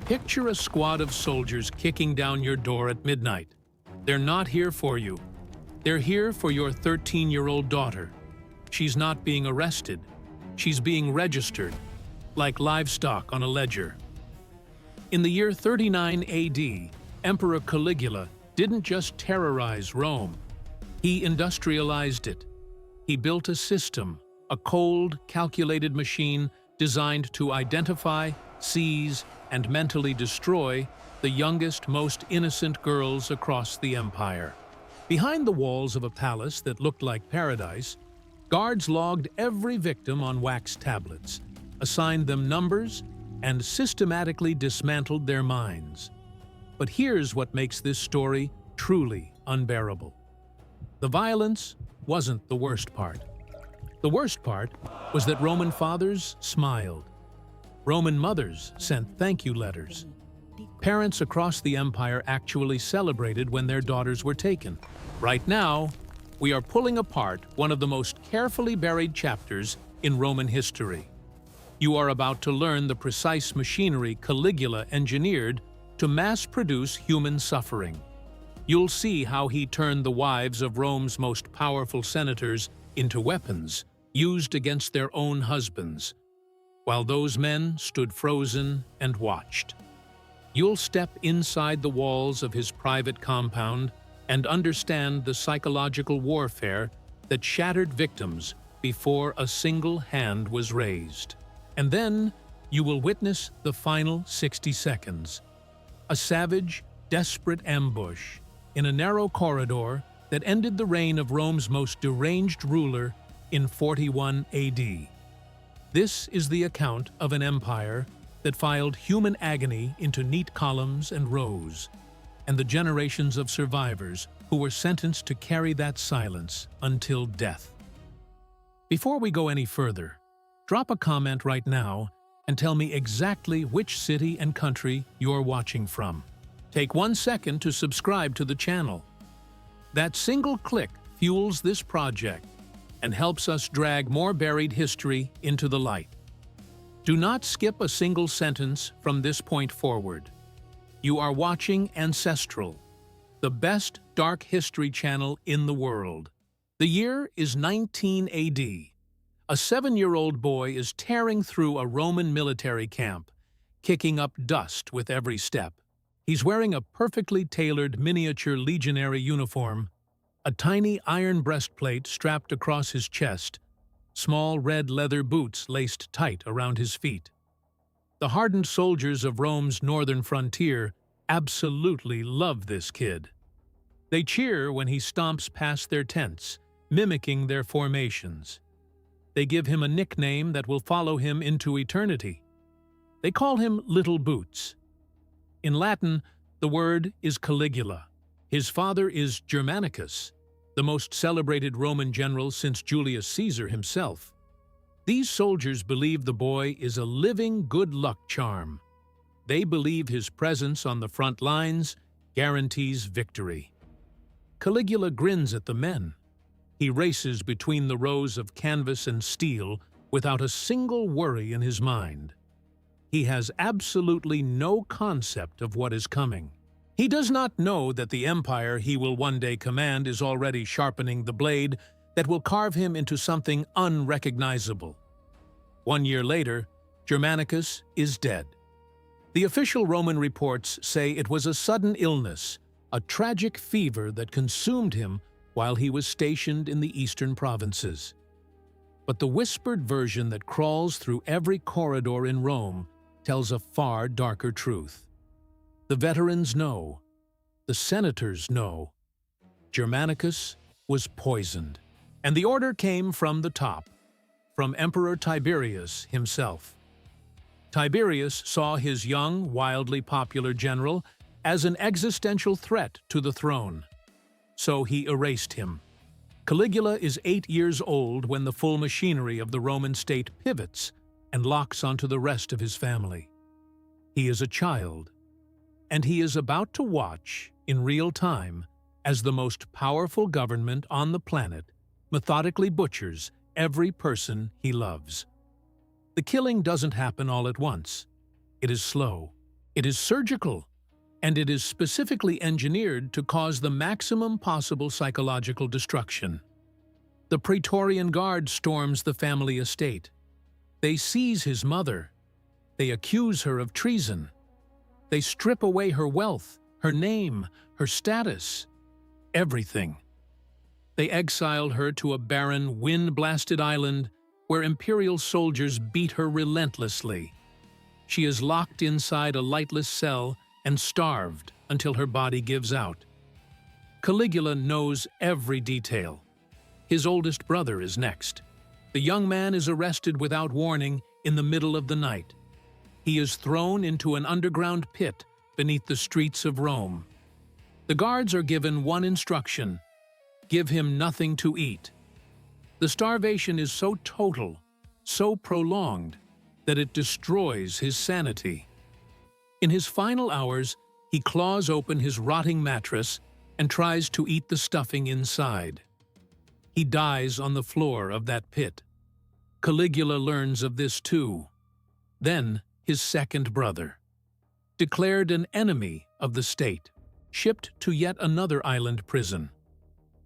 Picture a squad of soldiers kicking down your door at midnight. They're not here for you. They're here for your 13-year-old daughter. She's not being arrested. She's being registered, like livestock on a ledger. In the year 39 AD, Emperor Caligula didn't just terrorize Rome. He industrialized it. He built a system, a cold, calculated machine designed to identify, seize, and mentally destroy the youngest, most innocent girls across the empire. Behind the walls of a palace that looked like paradise, guards logged every victim on wax tablets, assigned them numbers, and systematically dismantled their minds. But here's what makes this story truly unbearable. The violence wasn't the worst part. The worst part was that Roman fathers smiled. Roman mothers sent thank you letters. Parents across the empire actually celebrated when their daughters were taken. Right now, we are pulling apart one of the most carefully buried chapters in Roman history. You are about to learn the precise machinery Caligula engineered to mass-produce human suffering. You'll see how he turned the wives of Rome's most powerful senators into weapons used against their own husbands, while those men stood frozen and watched. You'll step inside the walls of his private compound and understand the psychological warfare that shattered victims before a single hand was raised. And then you will witness the final 60 seconds. A savage, desperate ambush in a narrow corridor that ended the reign of Rome's most deranged ruler in 41 AD. This is the account of an empire that filed human agony into neat columns and rows, and the generations of survivors who were sentenced to carry that silence until death. Before we go any further, drop a comment right now and tell me exactly which city and country you're watching from. Take 1 second to subscribe to the channel. That single click fuels this project and helps us drag more buried history into the light. Do not skip a single sentence from this point forward. You are watching Ancestral, the best dark history channel in the world. The year is 19 AD. A 7-year-old boy is tearing through a Roman military camp, kicking up dust with every step. He's wearing a perfectly tailored miniature legionary uniform, a tiny iron breastplate strapped across his chest, small red leather boots laced tight around his feet. The hardened soldiers of Rome's northern frontier absolutely love this kid. They cheer when he stomps past their tents, mimicking their formations. They give him a nickname that will follow him into eternity. They call him Little Boots. In Latin, the word is Caligula. His father is Germanicus, the most celebrated Roman general since Julius Caesar himself. These soldiers believe the boy is a living good luck charm. They believe his presence on the front lines guarantees victory. Caligula grins at the men. He races between the rows of canvas and steel without a single worry in his mind. He has absolutely no concept of what is coming. He does not know that the empire he will one day command is already sharpening the blade that will carve him into something unrecognizable. 1 year later, Germanicus is dead. The official Roman reports say it was a sudden illness, a tragic fever that consumed him while he was stationed in the eastern provinces. But the whispered version that crawls through every corridor in Rome tells a far darker truth. The veterans know. The senators know. Germanicus was poisoned. And the order came from the top, from Emperor Tiberius himself. Tiberius saw his young, wildly popular general as an existential threat to the throne. So he erased him. Caligula is 8 years old when the full machinery of the Roman state pivots and locks onto the rest of his family. He is a child, and he is about to watch, in real time, as the most powerful government on the planet methodically butchers every person he loves. The killing doesn't happen all at once. It is slow. It is surgical, and it is specifically engineered to cause the maximum possible psychological destruction. The Praetorian Guard storms the family estate. They seize his mother. They accuse her of treason. They strip away her wealth, her name, her status, everything. They exiled her to a barren, wind-blasted island where imperial soldiers beat her relentlessly. She is locked inside a lightless cell and starved until her body gives out. Caligula knows every detail. His oldest brother is next. The young man is arrested without warning in the middle of the night. He is thrown into an underground pit beneath the streets of Rome. The guards are given one instruction: give him nothing to eat. The starvation is so total, so prolonged, that it destroys his sanity. In his final hours, he claws open his rotting mattress and tries to eat the stuffing inside. He dies on the floor of that pit. Caligula learns of this too. Then his second brother, declared an enemy of the state, shipped to yet another island prison.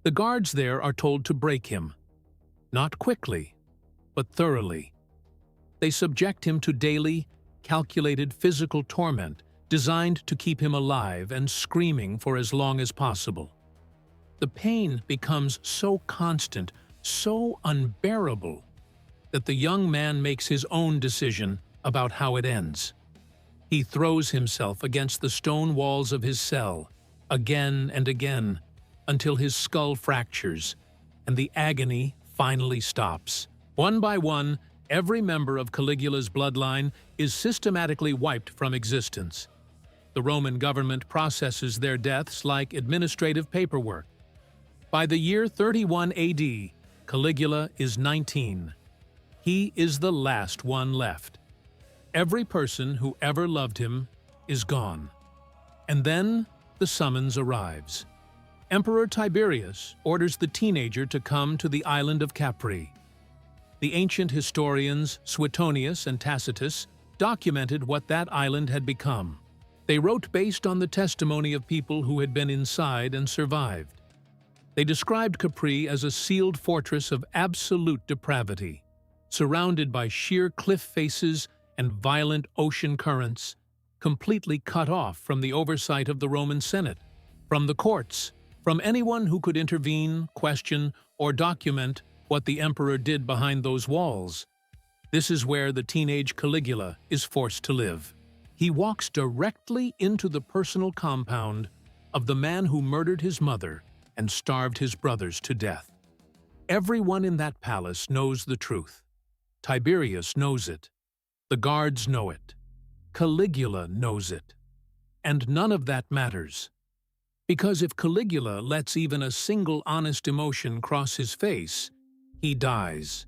The guards there are told to break him, not quickly, but thoroughly. They subject him to daily, calculated physical torment designed to keep him alive and screaming for as long as possible. The pain becomes so constant, so unbearable, that the young man makes his own decision about how it ends. He throws himself against the stone walls of his cell, again and again, until his skull fractures, and the agony finally stops. One by one, every member of Caligula's bloodline is systematically wiped from existence. The Roman government processes their deaths like administrative paperwork. By the year 31 AD, Caligula is 19. He is the last one left. Every person who ever loved him is gone. And then the summons arrives. Emperor Tiberius orders the teenager to come to the island of Capri. The ancient historians Suetonius and Tacitus documented what that island had become. They wrote based on the testimony of people who had been inside and survived. They described Capri as a sealed fortress of absolute depravity, surrounded by sheer cliff faces and violent ocean currents, completely cut off from the oversight of the Roman Senate, from the courts, from anyone who could intervene, question, or document what the emperor did behind those walls. This is where the teenage Caligula is forced to live. He walks directly into the personal compound of the man who murdered his mother and starved his brothers to death. Everyone in that palace knows the truth. Tiberius knows it. The guards know it. Caligula knows it. And none of that matters. Because if Caligula lets even a single honest emotion cross his face, he dies.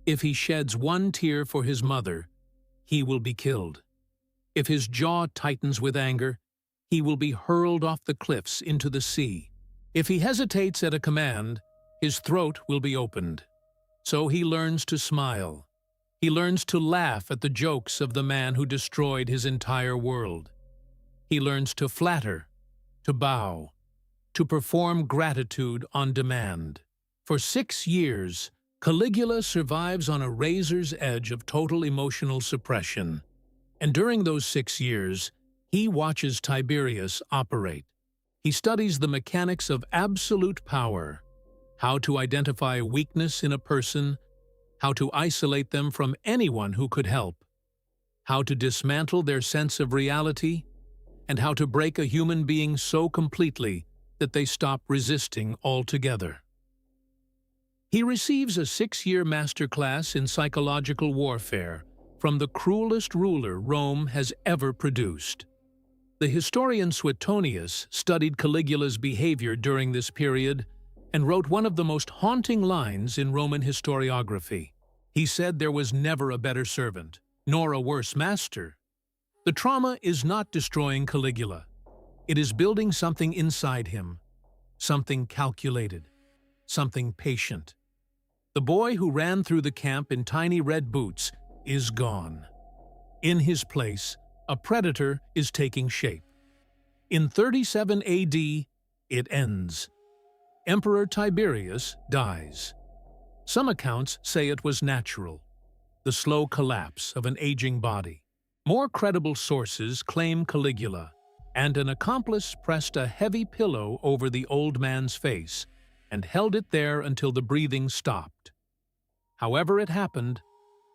If he sheds one tear for his mother, he will be killed. If his jaw tightens with anger, he will be hurled off the cliffs into the sea. If he hesitates at a command, his throat will be opened. So he learns to smile. He learns to laugh at the jokes of the man who destroyed his entire world. He learns to flatter, to bow, to perform gratitude on demand. For 6 years, Caligula survives on a razor's edge of total emotional suppression. And during those 6 years, he watches Tiberius operate. He studies the mechanics of absolute power, how to identify weakness in a person, how to isolate them from anyone who could help, how to dismantle their sense of reality, and how to break a human being so completely that they stop resisting altogether. He receives a 6-year masterclass in psychological warfare from the cruelest ruler Rome has ever produced. The historian Suetonius studied Caligula's behavior during this period and wrote one of the most haunting lines in Roman historiography. He said there was never a better servant, nor a worse master. The trauma is not destroying Caligula. It is building something inside him, something calculated, something patient. The boy who ran through the camp in tiny red boots is gone. In his place, A predator is taking shape. In 37 AD, it ends. Emperor Tiberius dies. Some accounts say it was natural, the slow collapse of an aging body. More credible sources claim Caligula, and an accomplice pressed a heavy pillow over the old man's face and held it there until the breathing stopped. However it happened,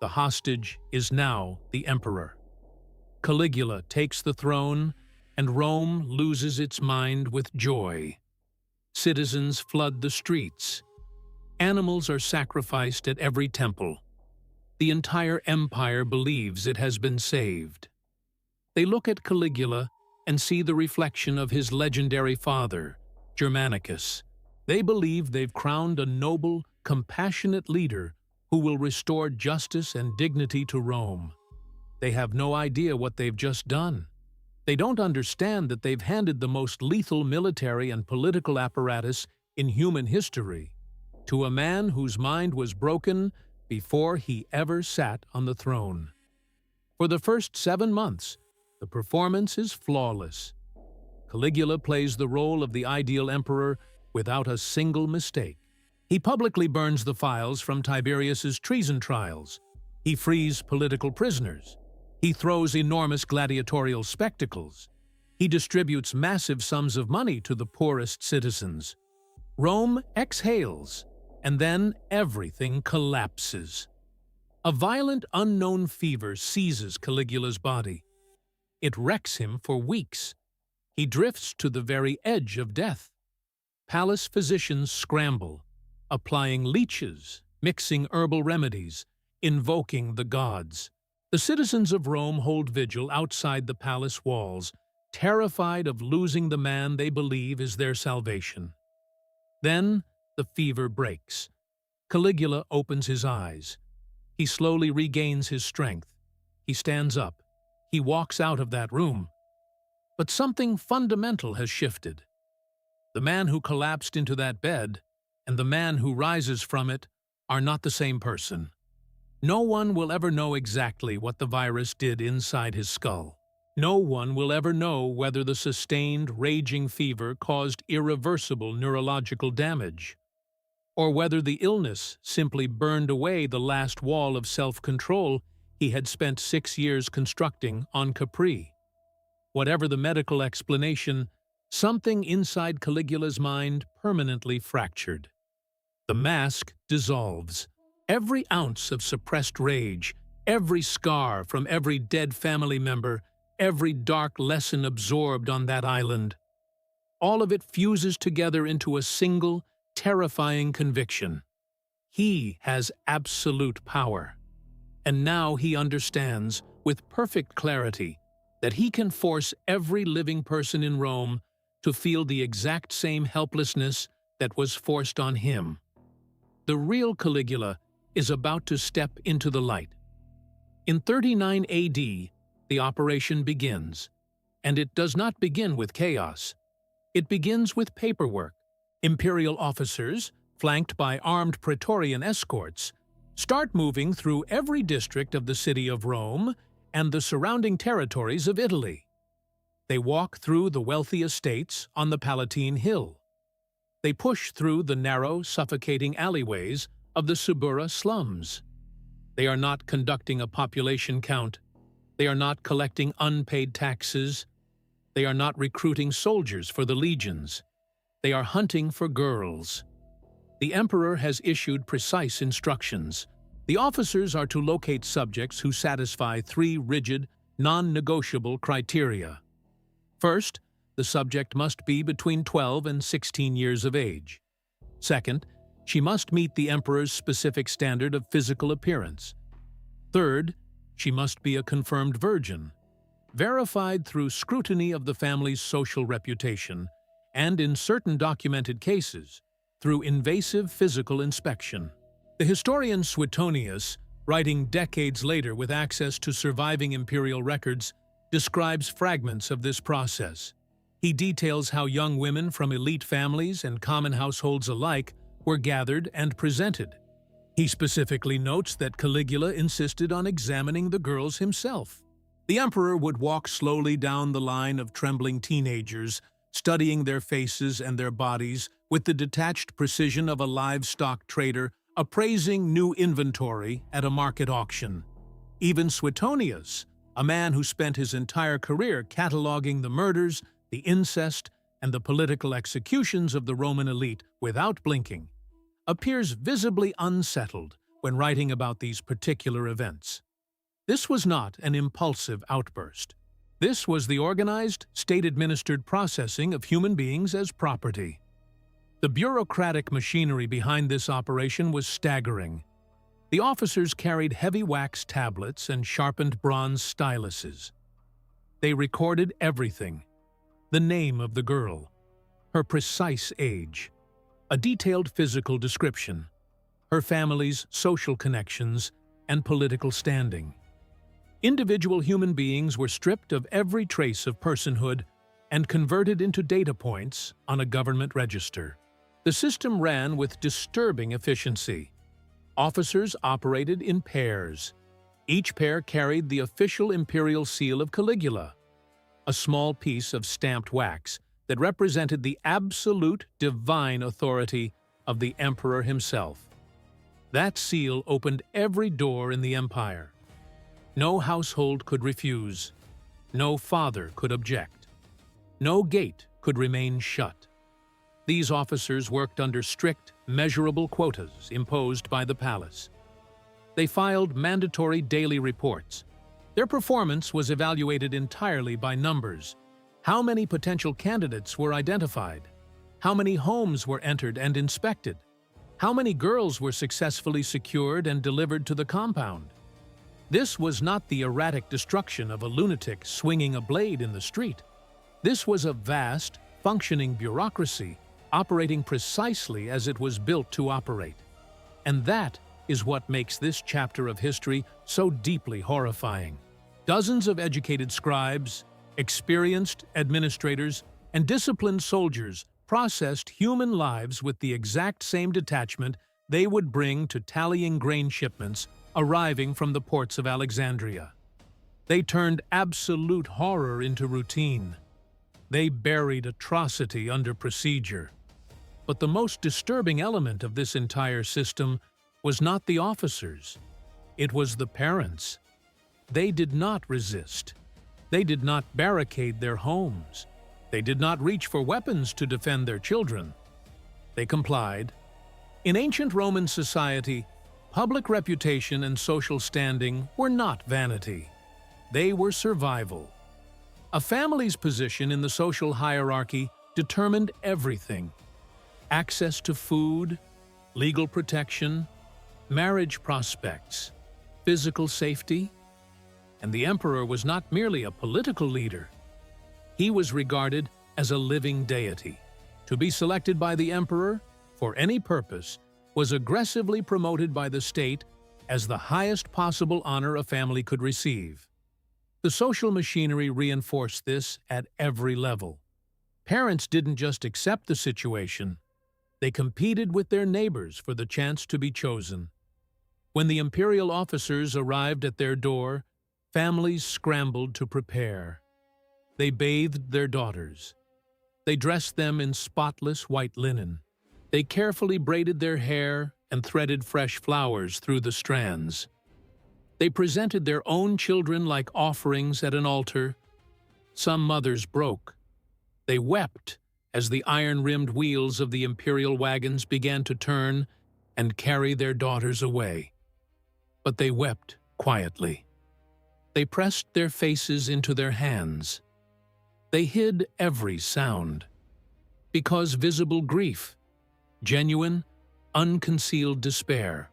the hostage is now the emperor. Caligula takes the throne, and Rome loses its mind with joy. Citizens flood the streets. Animals are sacrificed at every temple. The entire empire believes it has been saved. They look at Caligula and see the reflection of his legendary father, Germanicus. They believe they've crowned a noble, compassionate leader who will restore justice and dignity to Rome. They have no idea what they've just done. They don't understand that they've handed the most lethal military and political apparatus in human history to a man whose mind was broken before he ever sat on the throne. For the first 7 months, the performance is flawless. Caligula plays the role of the ideal emperor without a single mistake. He publicly burns the files from Tiberius's treason trials. He frees political prisoners. He throws enormous gladiatorial spectacles. He distributes massive sums of money to the poorest citizens. Rome exhales, and then everything collapses. A violent, unknown fever seizes Caligula's body. It wrecks him for weeks. He drifts to the very edge of death. Palace physicians scramble, applying leeches, mixing herbal remedies, invoking the gods. The citizens of Rome hold vigil outside the palace walls, terrified of losing the man they believe is their salvation. Then the fever breaks. Caligula opens his eyes. He slowly regains his strength. He stands up. He walks out of that room. But something fundamental has shifted. The man who collapsed into that bed and the man who rises from it are not the same person. No one will ever know exactly what the virus did inside his skull. No one will ever know whether the sustained, raging fever caused irreversible neurological damage, or whether the illness simply burned away the last wall of self-control he had spent 6 years constructing on Capri. Whatever the medical explanation, something inside Caligula's mind permanently fractured. The mask dissolves. Every ounce of suppressed rage, every scar from every dead family member, every dark lesson absorbed on that island, all of it fuses together into a single, terrifying conviction. He has absolute power. And now he understands, with perfect clarity, that he can force every living person in Rome to feel the exact same helplessness that was forced on him. The real Caligula is about to step into the light. In 39 AD, the operation begins, and it does not begin with chaos. It begins with paperwork. Imperial officers, flanked by armed Praetorian escorts, start moving through every district of the city of Rome and the surrounding territories of Italy. They walk through the wealthy estates on the Palatine Hill. They push through the narrow, suffocating alleyways of the Suburra slums. They are not conducting a population count. They are not collecting unpaid taxes. They are not recruiting soldiers for the legions. They are hunting for girls. The emperor has issued precise instructions. The officers are to locate subjects who satisfy 3 rigid, non-negotiable criteria. First, the subject must be between 12 and 16 years of age. Second, she must meet the emperor's specific standard of physical appearance. Third, she must be a confirmed virgin, verified through scrutiny of the family's social reputation, and in certain documented cases, through invasive physical inspection. The historian Suetonius, writing decades later with access to surviving imperial records, describes fragments of this process. He details how young women from elite families and common households alike were gathered and presented. He specifically notes that Caligula insisted on examining the girls himself. The emperor would walk slowly down the line of trembling teenagers, studying their faces and their bodies with the detached precision of a livestock trader appraising new inventory at a market auction. Even Suetonius, a man who spent his entire career cataloging the murders, the incest, and the political executions of the Roman elite without blinking, appears visibly unsettled when writing about these particular events. This was not an impulsive outburst. This was the organized, state-administered processing of human beings as property. The bureaucratic machinery behind this operation was staggering. The officers carried heavy wax tablets and sharpened bronze styluses. They recorded everything: the name of the girl, her precise age, a detailed physical description, her family's social connections, and political standing. Individual human beings were stripped of every trace of personhood and converted into data points on a government register. The system ran with disturbing efficiency. Officers operated in pairs. Each pair carried the official imperial seal of Caligula, a small piece of stamped wax that represented the absolute divine authority of the emperor himself. That seal opened every door in the empire. No household could refuse. No father could object. No gate could remain shut. These officers worked under strict, measurable quotas imposed by the palace. They filed mandatory daily reports. Their performance was evaluated entirely by numbers. How many potential candidates were identified? How many homes were entered and inspected? How many girls were successfully secured and delivered to the compound? This was not the erratic destruction of a lunatic swinging a blade in the street. This was a vast, functioning bureaucracy operating precisely as it was built to operate. And that is what makes this chapter of history so deeply horrifying. Dozens of educated scribes, experienced administrators, and disciplined soldiers processed human lives with the exact same detachment they would bring to tallying grain shipments arriving from the ports of Alexandria. They turned absolute horror into routine. They buried atrocity under procedure. But the most disturbing element of this entire system was not the officers. It was the parents. They did not resist. They did not barricade their homes. They did not reach for weapons to defend their children. They complied. In ancient Roman society, public reputation and social standing were not vanity. They were survival. A family's position in the social hierarchy determined everything: access to food, legal protection, marriage prospects, physical safety. And the emperor was not merely a political leader. He was regarded as a living deity. To be selected by the emperor for any purpose was aggressively promoted by the state as the highest possible honor a family could receive. The social machinery reinforced this at every level. Parents didn't just accept the situation. They competed with their neighbors for the chance to be chosen. When the imperial officers arrived at their door, families scrambled to prepare. They bathed their daughters. They dressed them in spotless white linen. They carefully braided their hair and threaded fresh flowers through the strands. They presented their own children like offerings at an altar. Some mothers broke. They wept as the iron-rimmed wheels of the imperial wagons began to turn and carry their daughters away. But they wept quietly. They pressed their faces into their hands. They hid every sound. Because visible grief, genuine, unconcealed despair,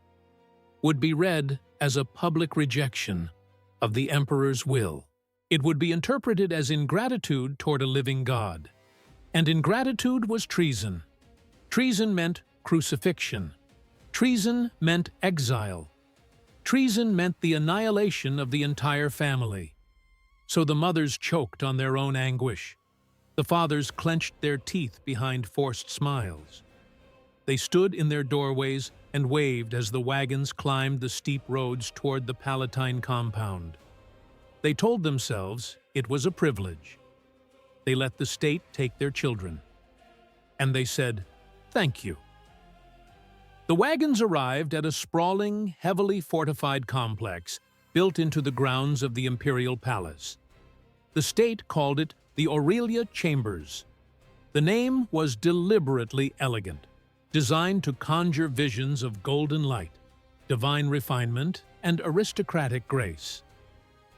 would be read as a public rejection of the emperor's will. It would be interpreted as ingratitude toward a living God. And ingratitude was treason. Treason meant crucifixion. Treason meant exile. Treason meant the annihilation of the entire family. So the mothers choked on their own anguish. The fathers clenched their teeth behind forced smiles. They stood in their doorways and waved as the wagons climbed the steep roads toward the Palatine compound. They told themselves it was a privilege. They let the state take their children. And they said, "Thank you." The wagons arrived at a sprawling, heavily fortified complex built into the grounds of the imperial palace. The state called it the Aurelia Chambers. The name was deliberately elegant, designed to conjure visions of golden light, divine refinement, and aristocratic grace.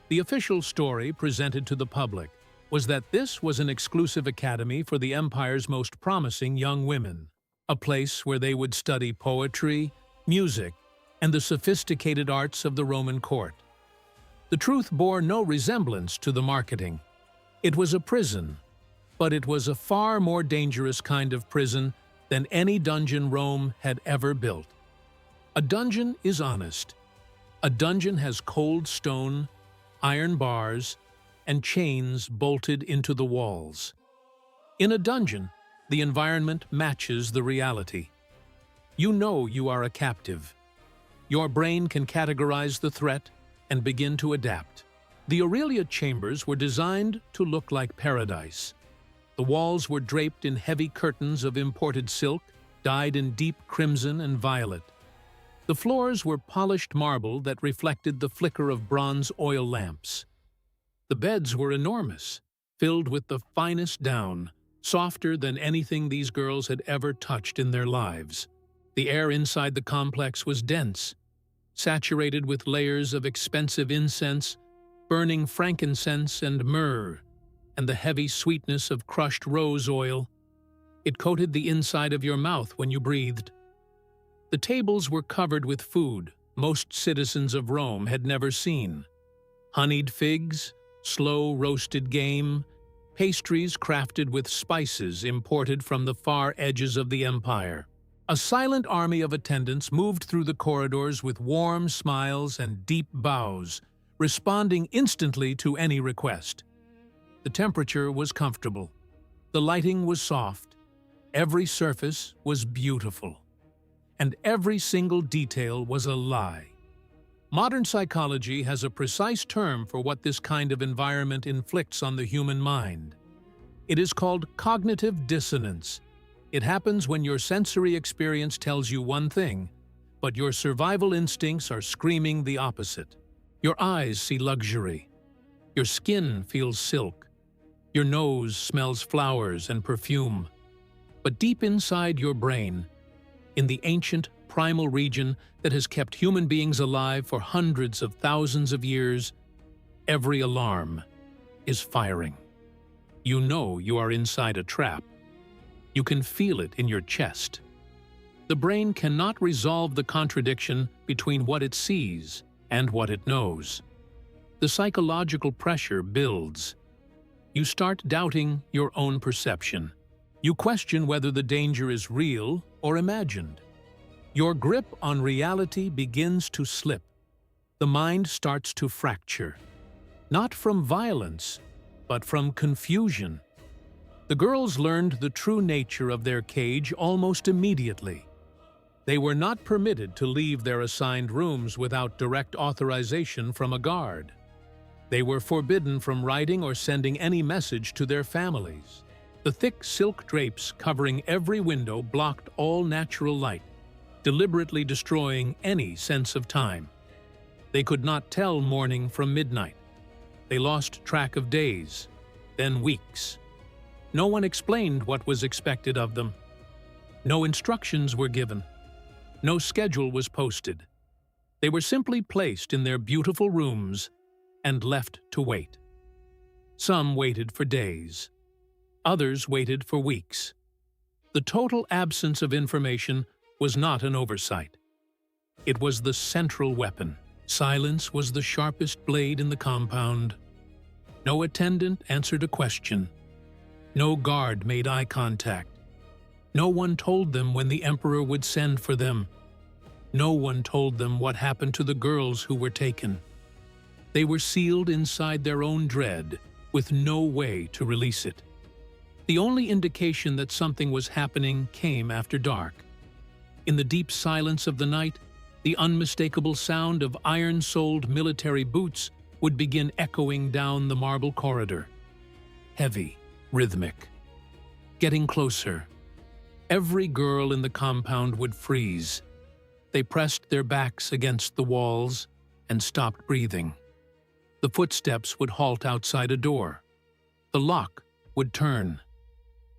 The official story presented to the public was that this was an exclusive academy for the empire's most promising young women, a place where they would study poetry, music, and the sophisticated arts of the Roman court. The truth bore no resemblance to the marketing. It was a prison, but it was a far more dangerous kind of prison than any dungeon Rome had ever built. A dungeon is honest. A dungeon has cold stone, iron bars, and chains bolted into the walls. In a dungeon, the environment matches the reality. You know you are a captive. Your brain can categorize the threat and begin to adapt. The Aurelia chambers were designed to look like paradise. The walls were draped in heavy curtains of imported silk, dyed in deep crimson and violet. The floors were polished marble that reflected the flicker of bronze oil lamps. The beds were enormous, filled with the finest down, softer than anything these girls had ever touched in their lives. The air inside the complex was dense, saturated with layers of expensive incense, burning frankincense and myrrh, and the heavy sweetness of crushed rose oil. It coated the inside of your mouth when you breathed. The tables were covered with food most citizens of Rome had never seen. Honeyed figs, slow roasted game, pastries crafted with spices imported from the far edges of the empire. A silent army of attendants moved through the corridors with warm smiles and deep bows, responding instantly to any request. The temperature was comfortable. The lighting was soft. Every surface was beautiful. And every single detail was a lie. Modern psychology has a precise term for what this kind of environment inflicts on the human mind. It is called cognitive dissonance. It happens when your sensory experience tells you one thing, but your survival instincts are screaming the opposite. Your eyes see luxury. Your skin feels silk. Your nose smells flowers and perfume. But deep inside your brain, in the ancient, primal region that has kept human beings alive for hundreds of thousands of years, every alarm is firing. You know you are inside a trap. You can feel it in your chest. The brain cannot resolve the contradiction between what it sees and what it knows. The psychological pressure builds. You start doubting your own perception. You question whether the danger is real or imagined. Your grip on reality begins to slip. The mind starts to fracture. Not from violence, but from confusion. The girls learned the true nature of their cage almost immediately. They were not permitted to leave their assigned rooms without direct authorization from a guard. They were forbidden from writing or sending any message to their families. The thick silk drapes covering every window blocked all natural light, deliberately destroying any sense of time. They could not tell morning from midnight. They lost track of days, then weeks. No one explained what was expected of them. No instructions were given. No schedule was posted. They were simply placed in their beautiful rooms and left to wait. Some waited for days. Others waited for weeks. The total absence of information was not an oversight. It was the central weapon. Silence was the sharpest blade in the compound. No attendant answered a question. No guard made eye contact. No one told them when the emperor would send for them. No one told them what happened to the girls who were taken. They were sealed inside their own dread, with no way to release it. The only indication that something was happening came after dark. In the deep silence of the night, the unmistakable sound of iron-soled military boots would begin echoing down the marble corridor. Heavy, rhythmic. Getting closer. Every girl in the compound would freeze. They pressed their backs against the walls and stopped breathing. The footsteps would halt outside a door. The lock would turn.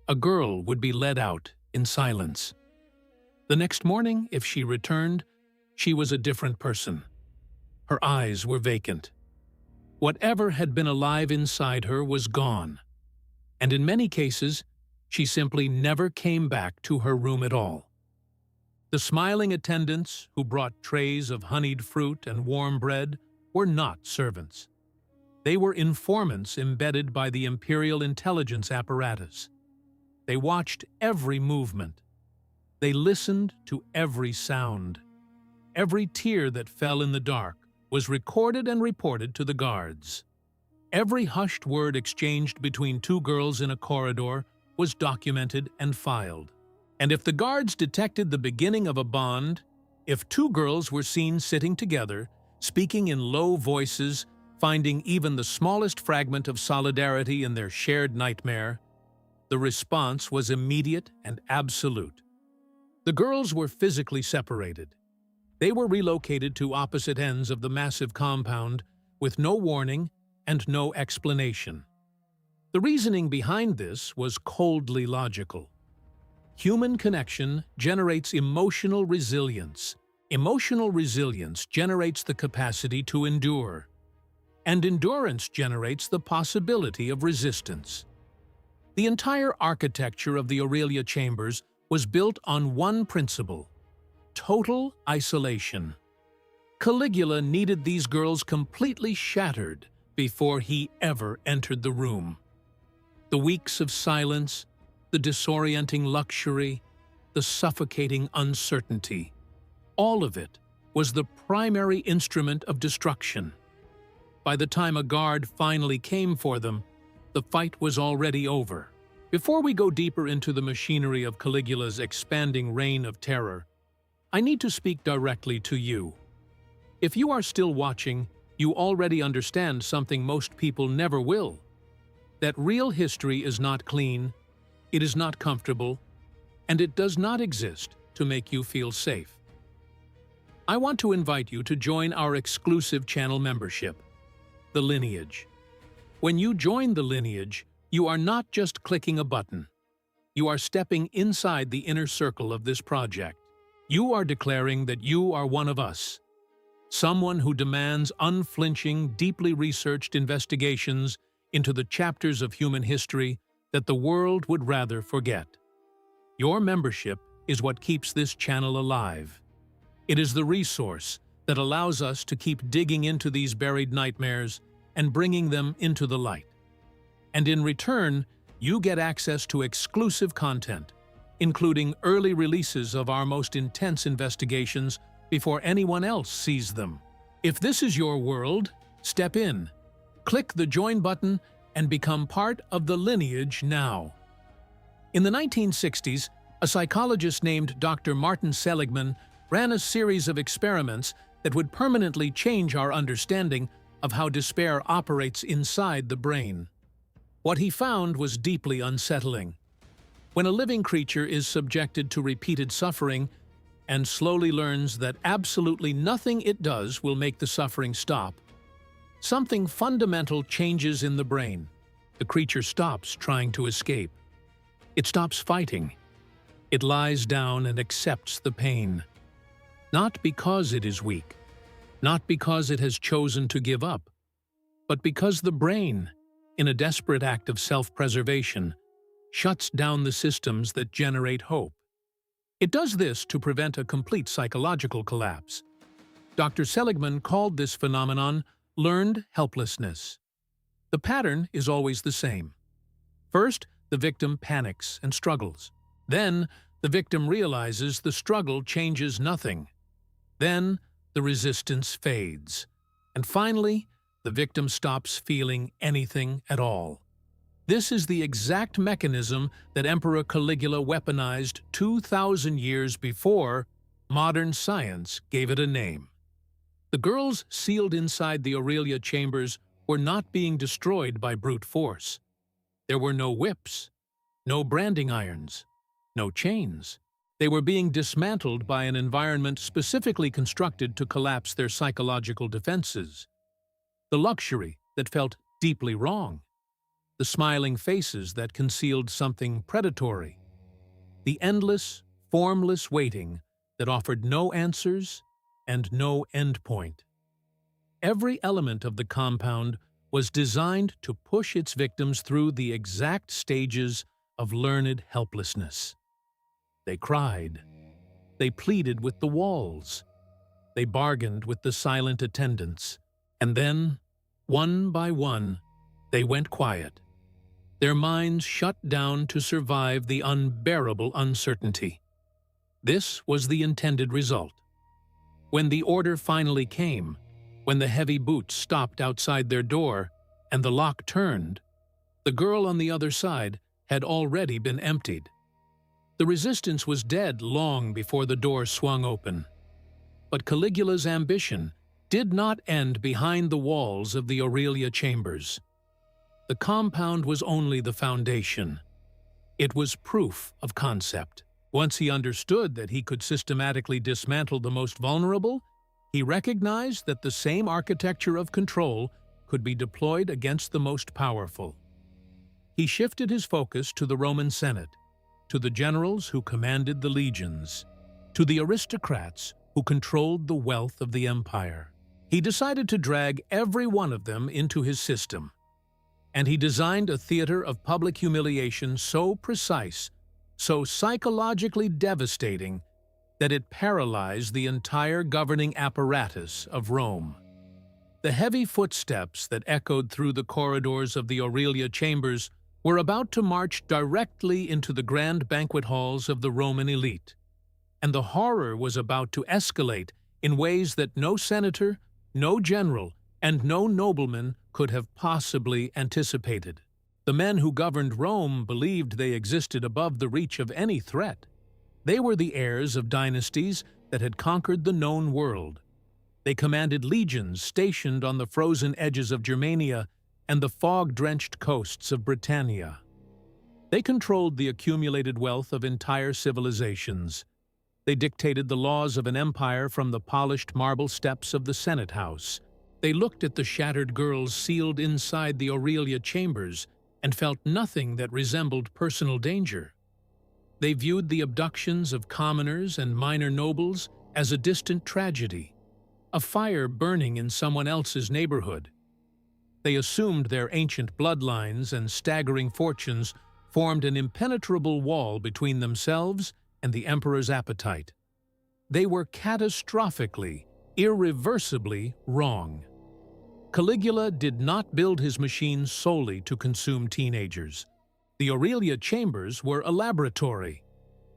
A girl would be led out in silence. The next morning, if she returned, she was a different person. Her eyes were vacant. Whatever had been alive inside her was gone, and in many cases, she simply never came back to her room at all. The smiling attendants who brought trays of honeyed fruit and warm bread were not servants. They were informants embedded by the imperial intelligence apparatus. They watched every movement. They listened to every sound. Every tear that fell in the dark was recorded and reported to the guards. Every hushed word exchanged between two girls in a corridor was documented and filed. And if the guards detected the beginning of a bond, if two girls were seen sitting together, speaking in low voices, finding even the smallest fragment of solidarity in their shared nightmare, the response was immediate and absolute. The girls were physically separated. They were relocated to opposite ends of the massive compound with no warning and no explanation. The reasoning behind this was coldly logical. Human connection generates emotional resilience. Emotional resilience generates the capacity to endure. And endurance generates the possibility of resistance. The entire architecture of the Aurelia chambers was built on one principle: total isolation. Caligula needed these girls completely shattered before he ever entered the room. The weeks of silence, the disorienting luxury, the suffocating uncertainty, all of it was the primary instrument of destruction. By the time a guard finally came for them, the fight was already over. Before we go deeper into the machinery of Caligula's expanding reign of terror, I need to speak directly to you. If you are still watching, you already understand something most people never will: that real history is not clean, it is not comfortable, and it does not exist to make you feel safe. I want to invite you to join our exclusive channel membership, The Lineage. When you join The Lineage, you are not just clicking a button. You are stepping inside the inner circle of this project. You are declaring that you are one of us, someone who demands unflinching, deeply researched investigations into the chapters of human history that the world would rather forget. Your membership is what keeps this channel alive. It is the resource that allows us to keep digging into these buried nightmares and bringing them into the light. And in return, you get access to exclusive content, including early releases of our most intense investigations before anyone else sees them. If this is your world, step in. Click the Join button and become part of the Lineage now. In the 1960s, a psychologist named Dr. Martin Seligman ran a series of experiments that would permanently change our understanding of how despair operates inside the brain. What he found was deeply unsettling. When a living creature is subjected to repeated suffering and slowly learns that absolutely nothing it does will make the suffering stop, something fundamental changes in the brain. The creature stops trying to escape. It stops fighting. It lies down and accepts the pain. Not because it is weak, not because it has chosen to give up, but because the brain, in a desperate act of self-preservation, shuts down the systems that generate hope. It does this to prevent a complete psychological collapse. Dr. Seligman called this phenomenon learned helplessness. The pattern is always the same. First, the victim panics and struggles. Then, the victim realizes the struggle changes nothing. Then, the resistance fades. And finally, the victim stops feeling anything at all. This is the exact mechanism that Emperor Caligula weaponized 2,000 years before modern science gave it a name. The girls sealed inside the Aurelia chambers were not being destroyed by brute force. There were no whips, no branding irons, no chains. They were being dismantled by an environment specifically constructed to collapse their psychological defenses. The luxury that felt deeply wrong. The smiling faces that concealed something predatory. The endless, formless waiting that offered no answers and no endpoint. Every element of the compound was designed to push its victims through the exact stages of learned helplessness. They cried. They pleaded with the walls. They bargained with the silent attendants. And then, one by one, they went quiet. Their minds shut down to survive the unbearable uncertainty. This was the intended result. When the order finally came, when the heavy boots stopped outside their door and the lock turned, the girl on the other side had already been emptied. The resistance was dead long before the door swung open. But Caligula's ambition did not end behind the walls of the Aurelia chambers. The compound was only the foundation. It was proof of concept. Once he understood that he could systematically dismantle the most vulnerable, he recognized that the same architecture of control could be deployed against the most powerful. He shifted his focus to the Roman Senate, to the generals who commanded the legions, to the aristocrats who controlled the wealth of the empire. He decided to drag every one of them into his system, and he designed a theater of public humiliation so precise, so psychologically devastating, that it paralyzed the entire governing apparatus of Rome. The heavy footsteps that echoed through the corridors of the Aurelia chambers were about to march directly into the grand banquet halls of the Roman elite, and the horror was about to escalate in ways that no senator, no general, and no nobleman could have possibly anticipated. The men who governed Rome believed they existed above the reach of any threat. They were the heirs of dynasties that had conquered the known world. They commanded legions stationed on the frozen edges of Germania and the fog-drenched coasts of Britannia. They controlled the accumulated wealth of entire civilizations. They dictated the laws of an empire from the polished marble steps of the Senate House. They looked at the shattered girls sealed inside the Aurelia chambers and felt nothing that resembled personal danger. They viewed the abductions of commoners and minor nobles as a distant tragedy, a fire burning in someone else's neighborhood. They assumed their ancient bloodlines and staggering fortunes formed an impenetrable wall between themselves and the emperor's appetite. They were catastrophically, irreversibly wrong. Caligula did not build his machine solely to consume teenagers. The Aurelia chambers were a laboratory.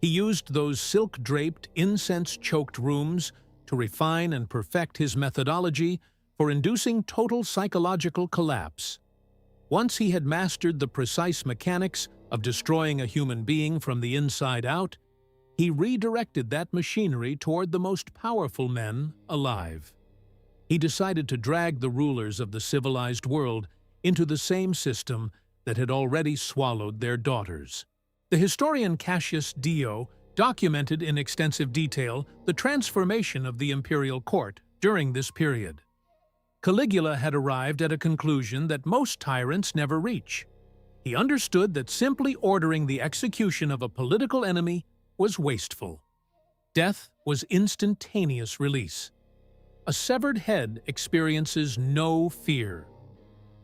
He used those silk-draped, incense-choked rooms to refine and perfect his methodology for inducing total psychological collapse. Once he had mastered the precise mechanics of destroying a human being from the inside out, he redirected that machinery toward the most powerful men alive. He decided to drag the rulers of the civilized world into the same system that had already swallowed their daughters. The historian Cassius Dio documented in extensive detail the transformation of the imperial court during this period. Caligula had arrived at a conclusion that most tyrants never reach. He understood that simply ordering the execution of a political enemy was wasteful. Death was instantaneous release. A severed head experiences no fear.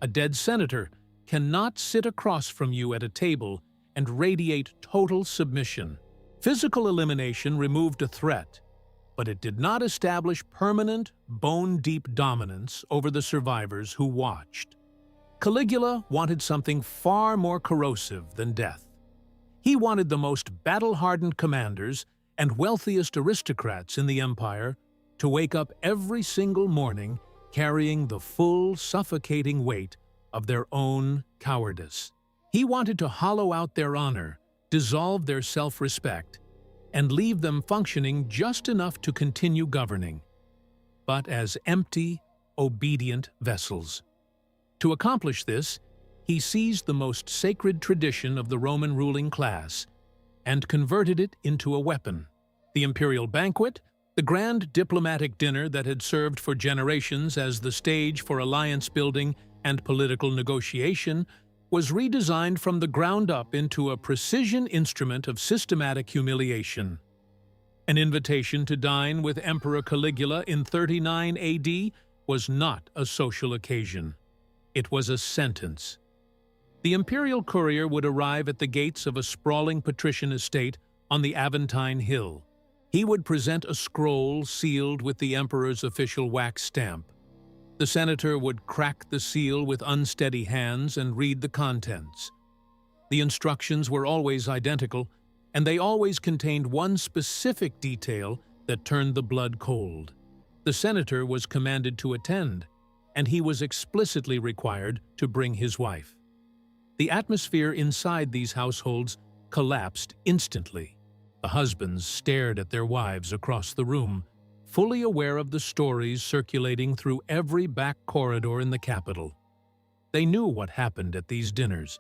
A dead senator cannot sit across from you at a table and radiate total submission. Physical elimination removed a threat, but it did not establish permanent, bone-deep dominance over the survivors who watched. Caligula wanted something far more corrosive than death. He wanted the most battle-hardened commanders and wealthiest aristocrats in the empire to wake up every single morning carrying the full, suffocating weight of their own cowardice. He wanted to hollow out their honor, dissolve their self-respect, and leave them functioning just enough to continue governing. but as empty, obedient vessels. To accomplish this, he seized the most sacred tradition of the Roman ruling class and converted it into a weapon. The imperial banquet, the grand diplomatic dinner that had served for generations as the stage for alliance building and political negotiation, was redesigned from the ground up into a precision instrument of systematic humiliation. An invitation to dine with Emperor Caligula in 39 AD was not a social occasion. It was a sentence. The imperial courier would arrive at the gates of a sprawling patrician estate on the Aventine Hill. He would present a scroll sealed with the emperor's official wax stamp. The senator would crack the seal with unsteady hands and read the contents. The instructions were always identical, and they always contained one specific detail that turned the blood cold. The senator was commanded to attend, and he was explicitly required to bring his wife. The atmosphere inside these households collapsed instantly. The husbands stared at their wives across the room, fully aware of the stories circulating through every back corridor in the capital. They knew what happened at these dinners.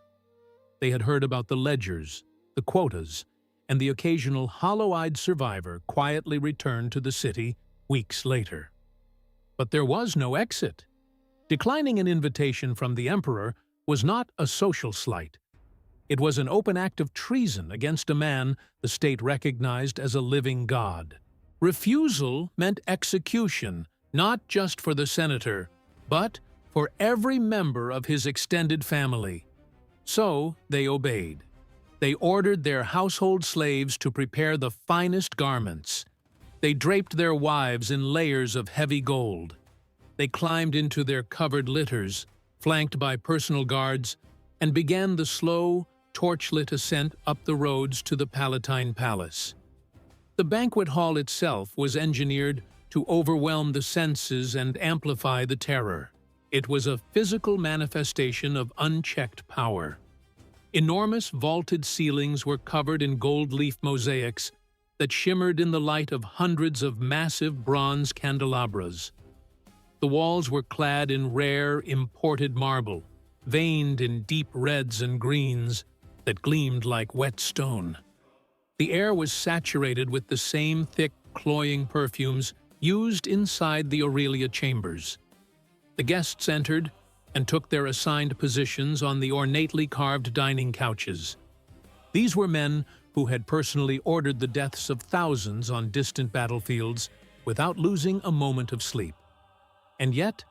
They had heard about the ledgers, the quotas, and the occasional hollow-eyed survivor quietly returned to the city weeks later. But there was no exit. Declining an invitation from the emperor was not a social slight. It was an open act of treason against a man the state recognized as a living god. Refusal meant execution, not just for the senator, but for every member of his extended family. So they obeyed. They ordered their household slaves to prepare the finest garments. They draped their wives in layers of heavy gold. They climbed into their covered litters, flanked by personal guards, and began the slow, torchlit ascent up the roads to the Palatine Palace. The banquet hall itself was engineered to overwhelm the senses and amplify the terror. It was a physical manifestation of unchecked power. Enormous vaulted ceilings were covered in gold leaf mosaics that shimmered in the light of hundreds of massive bronze candelabras. The walls were clad in rare, imported marble, veined in deep reds and greens that gleamed like wet stone. The air was saturated with the same thick, cloying perfumes used inside the Aurelia chambers. The guests entered and took their assigned positions on the ornately carved dining couches. These were men who had personally ordered the deaths of thousands on distant battlefields without losing a moment of sleep. And yet,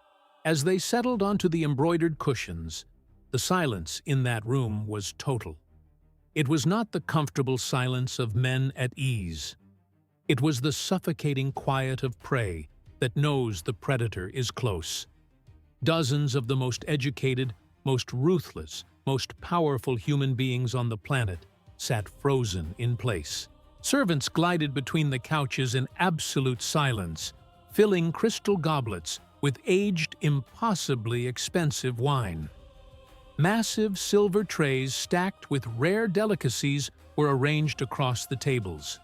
as they settled onto the embroidered cushions, the silence in that room was total. It was not the comfortable silence of men at ease. It was the suffocating quiet of prey that knows the predator is close. Dozens of the most educated, most ruthless, most powerful human beings on the planet sat frozen in place. Servants glided between the couches in absolute silence, filling crystal goblets with aged, impossibly expensive wine. Massive silver trays stacked with rare delicacies were arranged across the tables.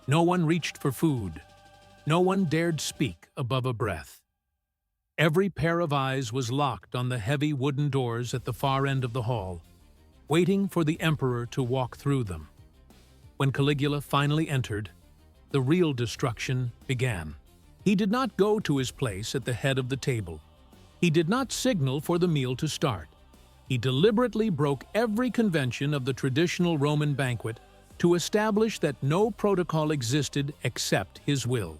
No one reached for food. No one dared speak above a breath. Every pair of eyes was locked on the heavy wooden doors at the far end of the hall, waiting for the emperor to walk through them. When Caligula finally entered, the real destruction began. He did not go to his place at the head of the table. He did not signal for the meal to start. He deliberately broke every convention of the traditional Roman banquet to establish that no protocol existed except his will.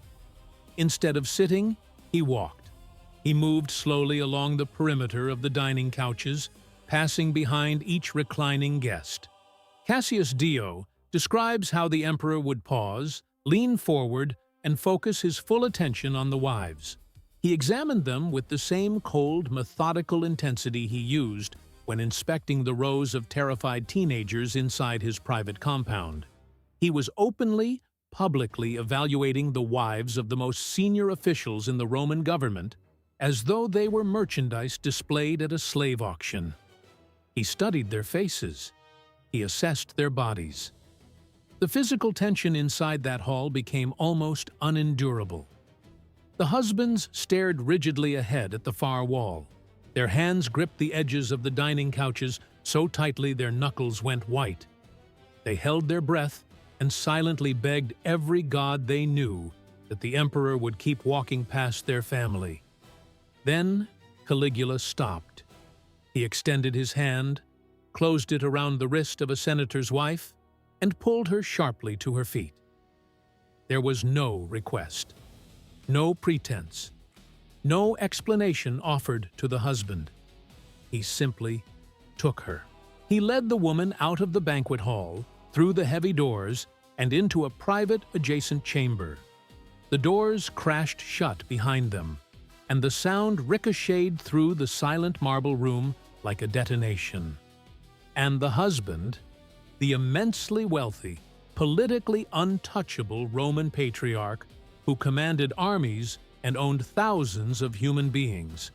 Instead of sitting, he walked. He moved slowly along the perimeter of the dining couches, passing behind each reclining guest. Cassius Dio describes how the emperor would pause, lean forward, and focus his full attention on the wives. He examined them with the same cold, methodical intensity he used when inspecting the rows of terrified teenagers inside his private compound. He was openly, publicly evaluating the wives of the most senior officials in the Roman government as though they were merchandise displayed at a slave auction. He studied their faces. He assessed their bodies. The physical tension inside that hall became almost unendurable. The husbands stared rigidly ahead at the far wall. Their hands gripped the edges of the dining couches so tightly their knuckles went white. They held their breath and silently begged every god they knew that the emperor would keep walking past their family. Then Caligula stopped. He extended his hand, closed it around the wrist of a senator's wife, and pulled her sharply to her feet. There was no request, no pretense, no explanation offered to the husband. He simply took her. He led the woman out of the banquet hall, through the heavy doors, and into a private adjacent chamber. The doors crashed shut behind them, and the sound ricocheted through the silent marble room like a detonation. And the husband, the immensely wealthy, politically untouchable Roman patriarch who commanded armies and owned thousands of human beings,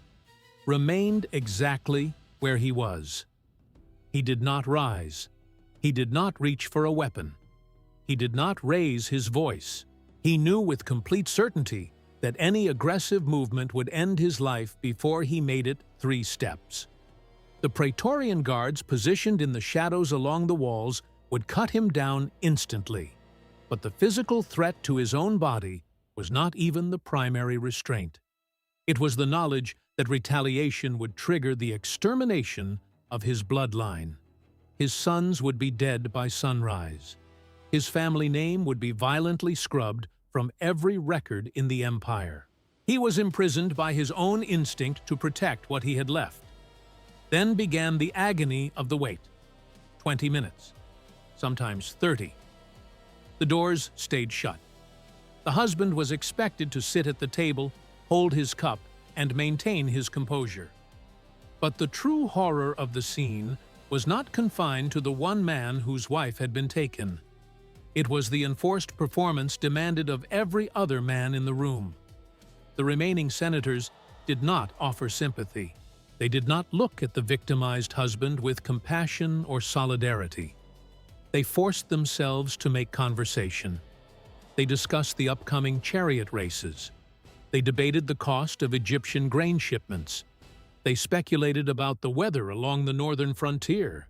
remained exactly where he was. He did not rise. He did not reach for a weapon. He did not raise his voice. He knew with complete certainty that any aggressive movement would end his life before he made it 3 steps. The Praetorian guards positioned in the shadows along the walls would cut him down instantly. But the physical threat to his own body was not even the primary restraint. It was the knowledge that retaliation would trigger the extermination of his bloodline. His sons would be dead by sunrise. His family name would be violently scrubbed from every record in the empire. He was imprisoned by his own instinct to protect what he had left. Then began the agony of the wait. 20 minutes, sometimes 30. The doors stayed shut. The husband was expected to sit at the table, hold his cup, and maintain his composure. But the true horror of the scene was not confined to the one man whose wife had been taken. It was the enforced performance demanded of every other man in the room. The remaining senators did not offer sympathy. They did not look at the victimized husband with compassion or solidarity. They forced themselves to make conversation. They discussed the upcoming chariot races. They debated the cost of Egyptian grain shipments. They speculated about the weather along the northern frontier.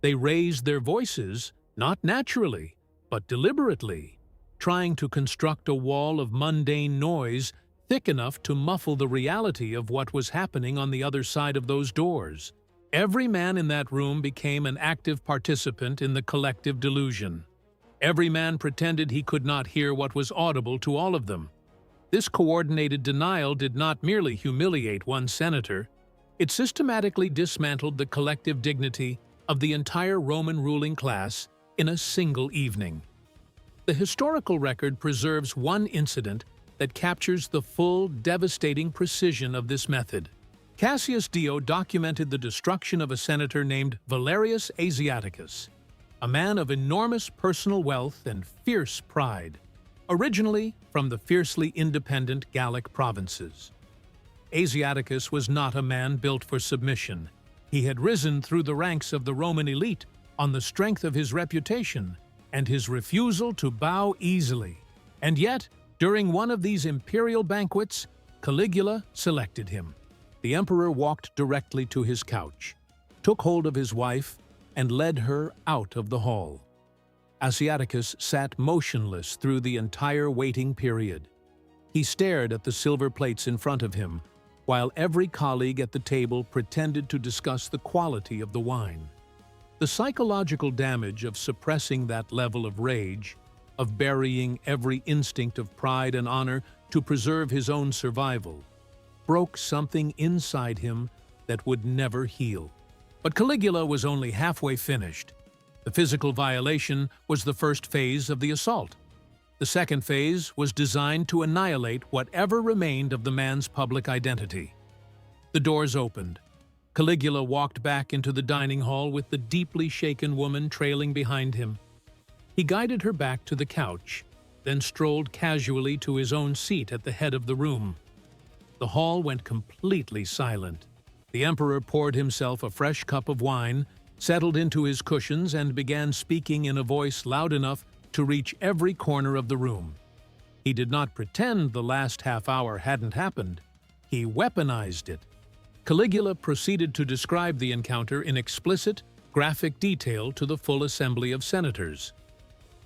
They raised their voices, not naturally, but deliberately, trying to construct a wall of mundane noise thick enough to muffle the reality of what was happening on the other side of those doors. Every man in that room became an active participant in the collective delusion. Every man pretended he could not hear what was audible to all of them. This coordinated denial did not merely humiliate one senator, it systematically dismantled the collective dignity of the entire Roman ruling class in a single evening. The historical record preserves one incident that captures the full, devastating precision of this method. Cassius Dio documented the destruction of a senator named Valerius Asiaticus, a man of enormous personal wealth and fierce pride, originally from the fiercely independent Gallic provinces. Asiaticus was not a man built for submission. He had risen through the ranks of the Roman elite on the strength of his reputation and his refusal to bow easily. And yet, during one of these imperial banquets, Caligula selected him. The emperor walked directly to his couch, took hold of his wife, and led her out of the hall. Asiaticus sat motionless through the entire waiting period. He stared at the silver plates in front of him, while every colleague at the table pretended to discuss the quality of the wine. The psychological damage of suppressing that level of rage, of burying every instinct of pride and honor to preserve his own survival, broke something inside him that would never heal. But Caligula was only halfway finished. The physical violation was the first phase of the assault. The second phase was designed to annihilate whatever remained of the man's public identity. The doors opened. Caligula walked back into the dining hall with the deeply shaken woman trailing behind him. He guided her back to the couch, then strolled casually to his own seat at the head of the room. The hall went completely silent. The emperor poured himself a fresh cup of wine, settled into his cushions, and began speaking in a voice loud enough to reach every corner of the room. He did not pretend the last half hour hadn't happened. He weaponized it. Caligula proceeded to describe the encounter in explicit, graphic detail to the full assembly of senators.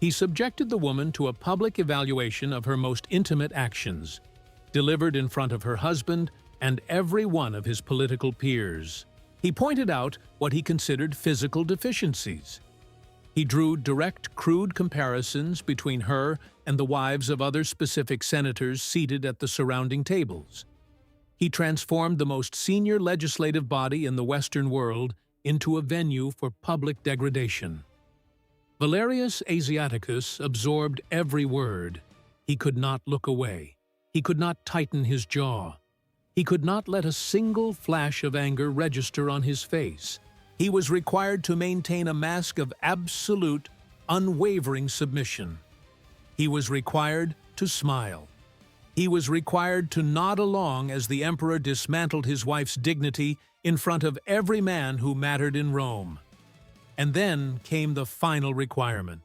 He subjected the woman to a public evaluation of her most intimate actions, delivered in front of her husband and every one of his political peers. He pointed out what he considered physical deficiencies. He drew direct, crude comparisons between her and the wives of other specific senators seated at the surrounding tables. He transformed the most senior legislative body in the Western world into a venue for public degradation. Valerius Asiaticus absorbed every word. He could not look away. He could not tighten his jaw. He could not let a single flash of anger register on his face. He was required to maintain a mask of absolute, unwavering submission. He was required to smile. He was required to nod along as the emperor dismantled his wife's dignity in front of every man who mattered in Rome. And then came the final requirement.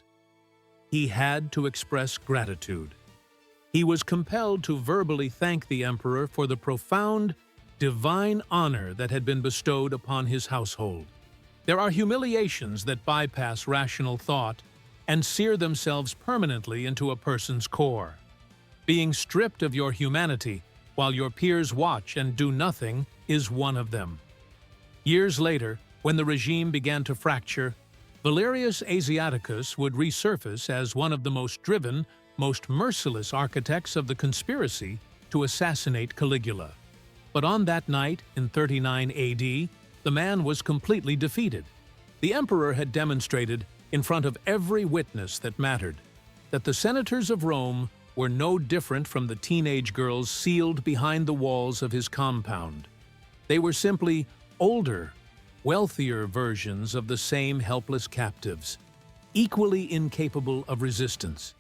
He had to express gratitude. He was compelled to verbally thank the emperor for the profound, divine honor that had been bestowed upon his household. There are humiliations that bypass rational thought and sear themselves permanently into a person's core. Being stripped of your humanity while your peers watch and do nothing is one of them. Years later, when the regime began to fracture, Valerius Asiaticus would resurface as one of the most driven, most merciless architects of the conspiracy to assassinate Caligula. But on that night, in 39 AD, the man was completely defeated. The emperor had demonstrated, in front of every witness that mattered, that the senators of Rome were no different from the teenage girls sealed behind the walls of his compound. They were simply older, wealthier versions of the same helpless captives, equally incapable of resistance.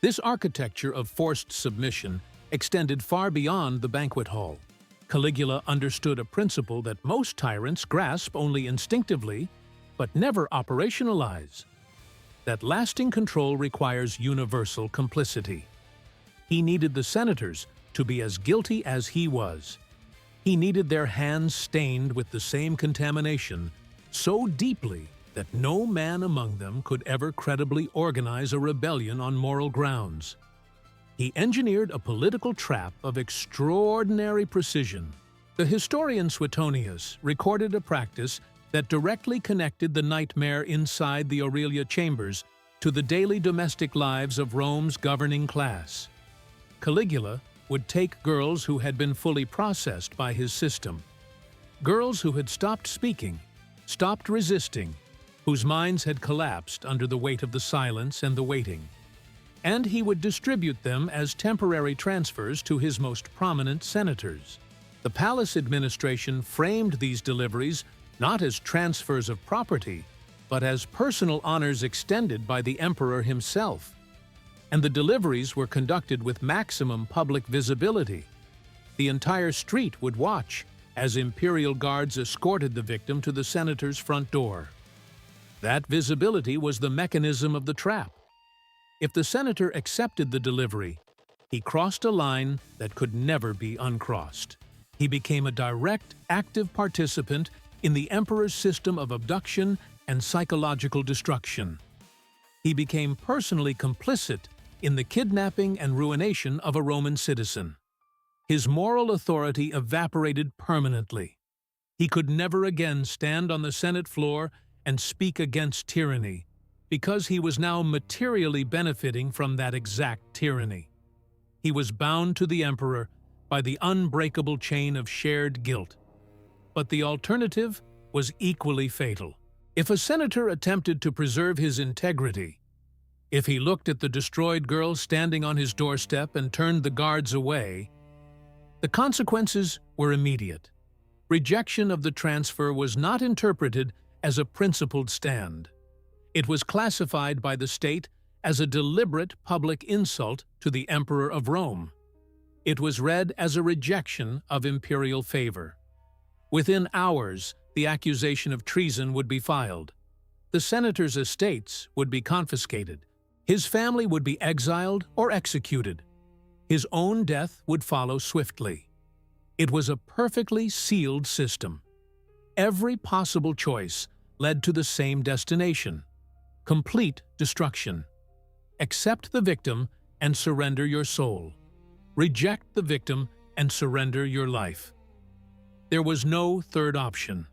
This architecture of forced submission extended far beyond the banquet hall. Caligula understood a principle that most tyrants grasp only instinctively, but never operationalize: that lasting control requires universal complicity. He needed the senators to be as guilty as he was. He needed their hands stained with the same contamination so deeply that no man among them could ever credibly organize a rebellion on moral grounds. He engineered a political trap of extraordinary precision. The historian Suetonius recorded a practice that directly connected the nightmare inside the Aurelia chambers to the daily domestic lives of Rome's governing class. Caligula would take girls who had been fully processed by his system, girls who had stopped speaking, stopped resisting, whose minds had collapsed under the weight of the silence and the waiting, and he would distribute them as temporary transfers to his most prominent senators. The palace administration framed these deliveries not as transfers of property, but as personal honors extended by the emperor himself. And the deliveries were conducted with maximum public visibility. The entire street would watch as imperial guards escorted the victim to the senator's front door. That visibility was the mechanism of the trap. If the senator accepted the delivery, he crossed a line that could never be uncrossed. He became a direct, active participant in the emperor's system of abduction and psychological destruction. He became personally complicit in the kidnapping and ruination of a Roman citizen. His moral authority evaporated permanently. He could never again stand on the Senate floor and speak against tyranny, because he was now materially benefiting from that exact tyranny. He was bound to the emperor by the unbreakable chain of shared guilt. But the alternative was equally fatal. If a senator attempted to preserve his integrity, if he looked at the destroyed girl standing on his doorstep and turned the guards away, the consequences were immediate. Rejection of the transfer was not interpreted as a principled stand. It was classified by the state as a deliberate public insult to the Emperor of Rome. It was read as a rejection of imperial favor. Within hours, the accusation of treason would be filed. The senator's estates would be confiscated. His family would be exiled or executed. His own death would follow swiftly. It was a perfectly sealed system. Every possible choice led to the same destination: complete destruction. Accept the victim and surrender your soul. Reject the victim and surrender your life. There was no third option.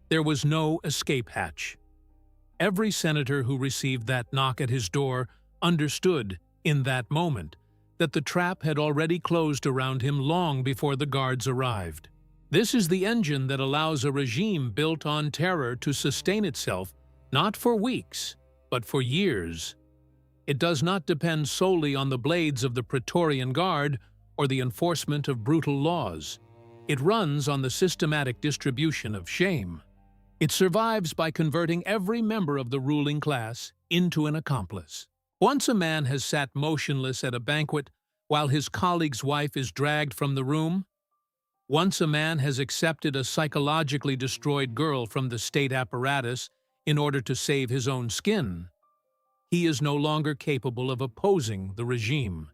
There was no escape hatch. Every senator who received that knock at his door understood, in that moment, that the trap had already closed around him long before the guards arrived. This is the engine that allows a regime built on terror to sustain itself not for weeks, but for years. It does not depend solely on the blades of the Praetorian Guard or the enforcement of brutal laws. It runs on the systematic distribution of shame. It survives by converting every member of the ruling class into an accomplice. Once a man has sat motionless at a banquet while his colleague's wife is dragged from the room, once a man has accepted a psychologically destroyed girl from the state apparatus in order to save his own skin, he is no longer capable of opposing the regime.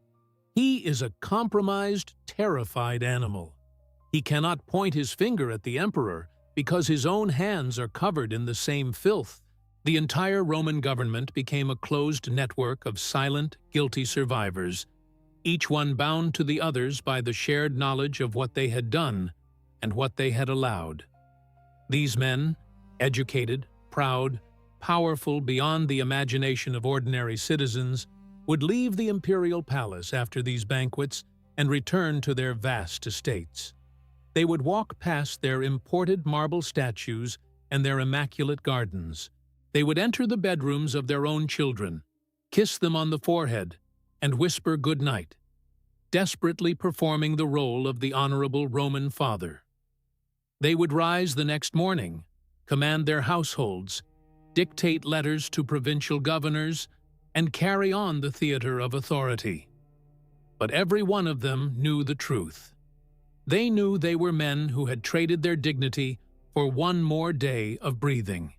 He is a compromised, terrified animal. He cannot point his finger at the emperor because his own hands are covered in the same filth. The entire Roman government became a closed network of silent, guilty survivors, each one bound to the others by the shared knowledge of what they had done and what they had allowed. These men, educated, proud, powerful beyond the imagination of ordinary citizens, would leave the imperial palace after these banquets and return to their vast estates. They would walk past their imported marble statues and their immaculate gardens. They would enter the bedrooms of their own children, kiss them on the forehead, and whisper good night, desperately performing the role of the honorable Roman father. They would rise the next morning, command their households, dictate letters to provincial governors, and carry on the theater of authority. But every one of them knew the truth. They knew they were men who had traded their dignity for one more day of breathing.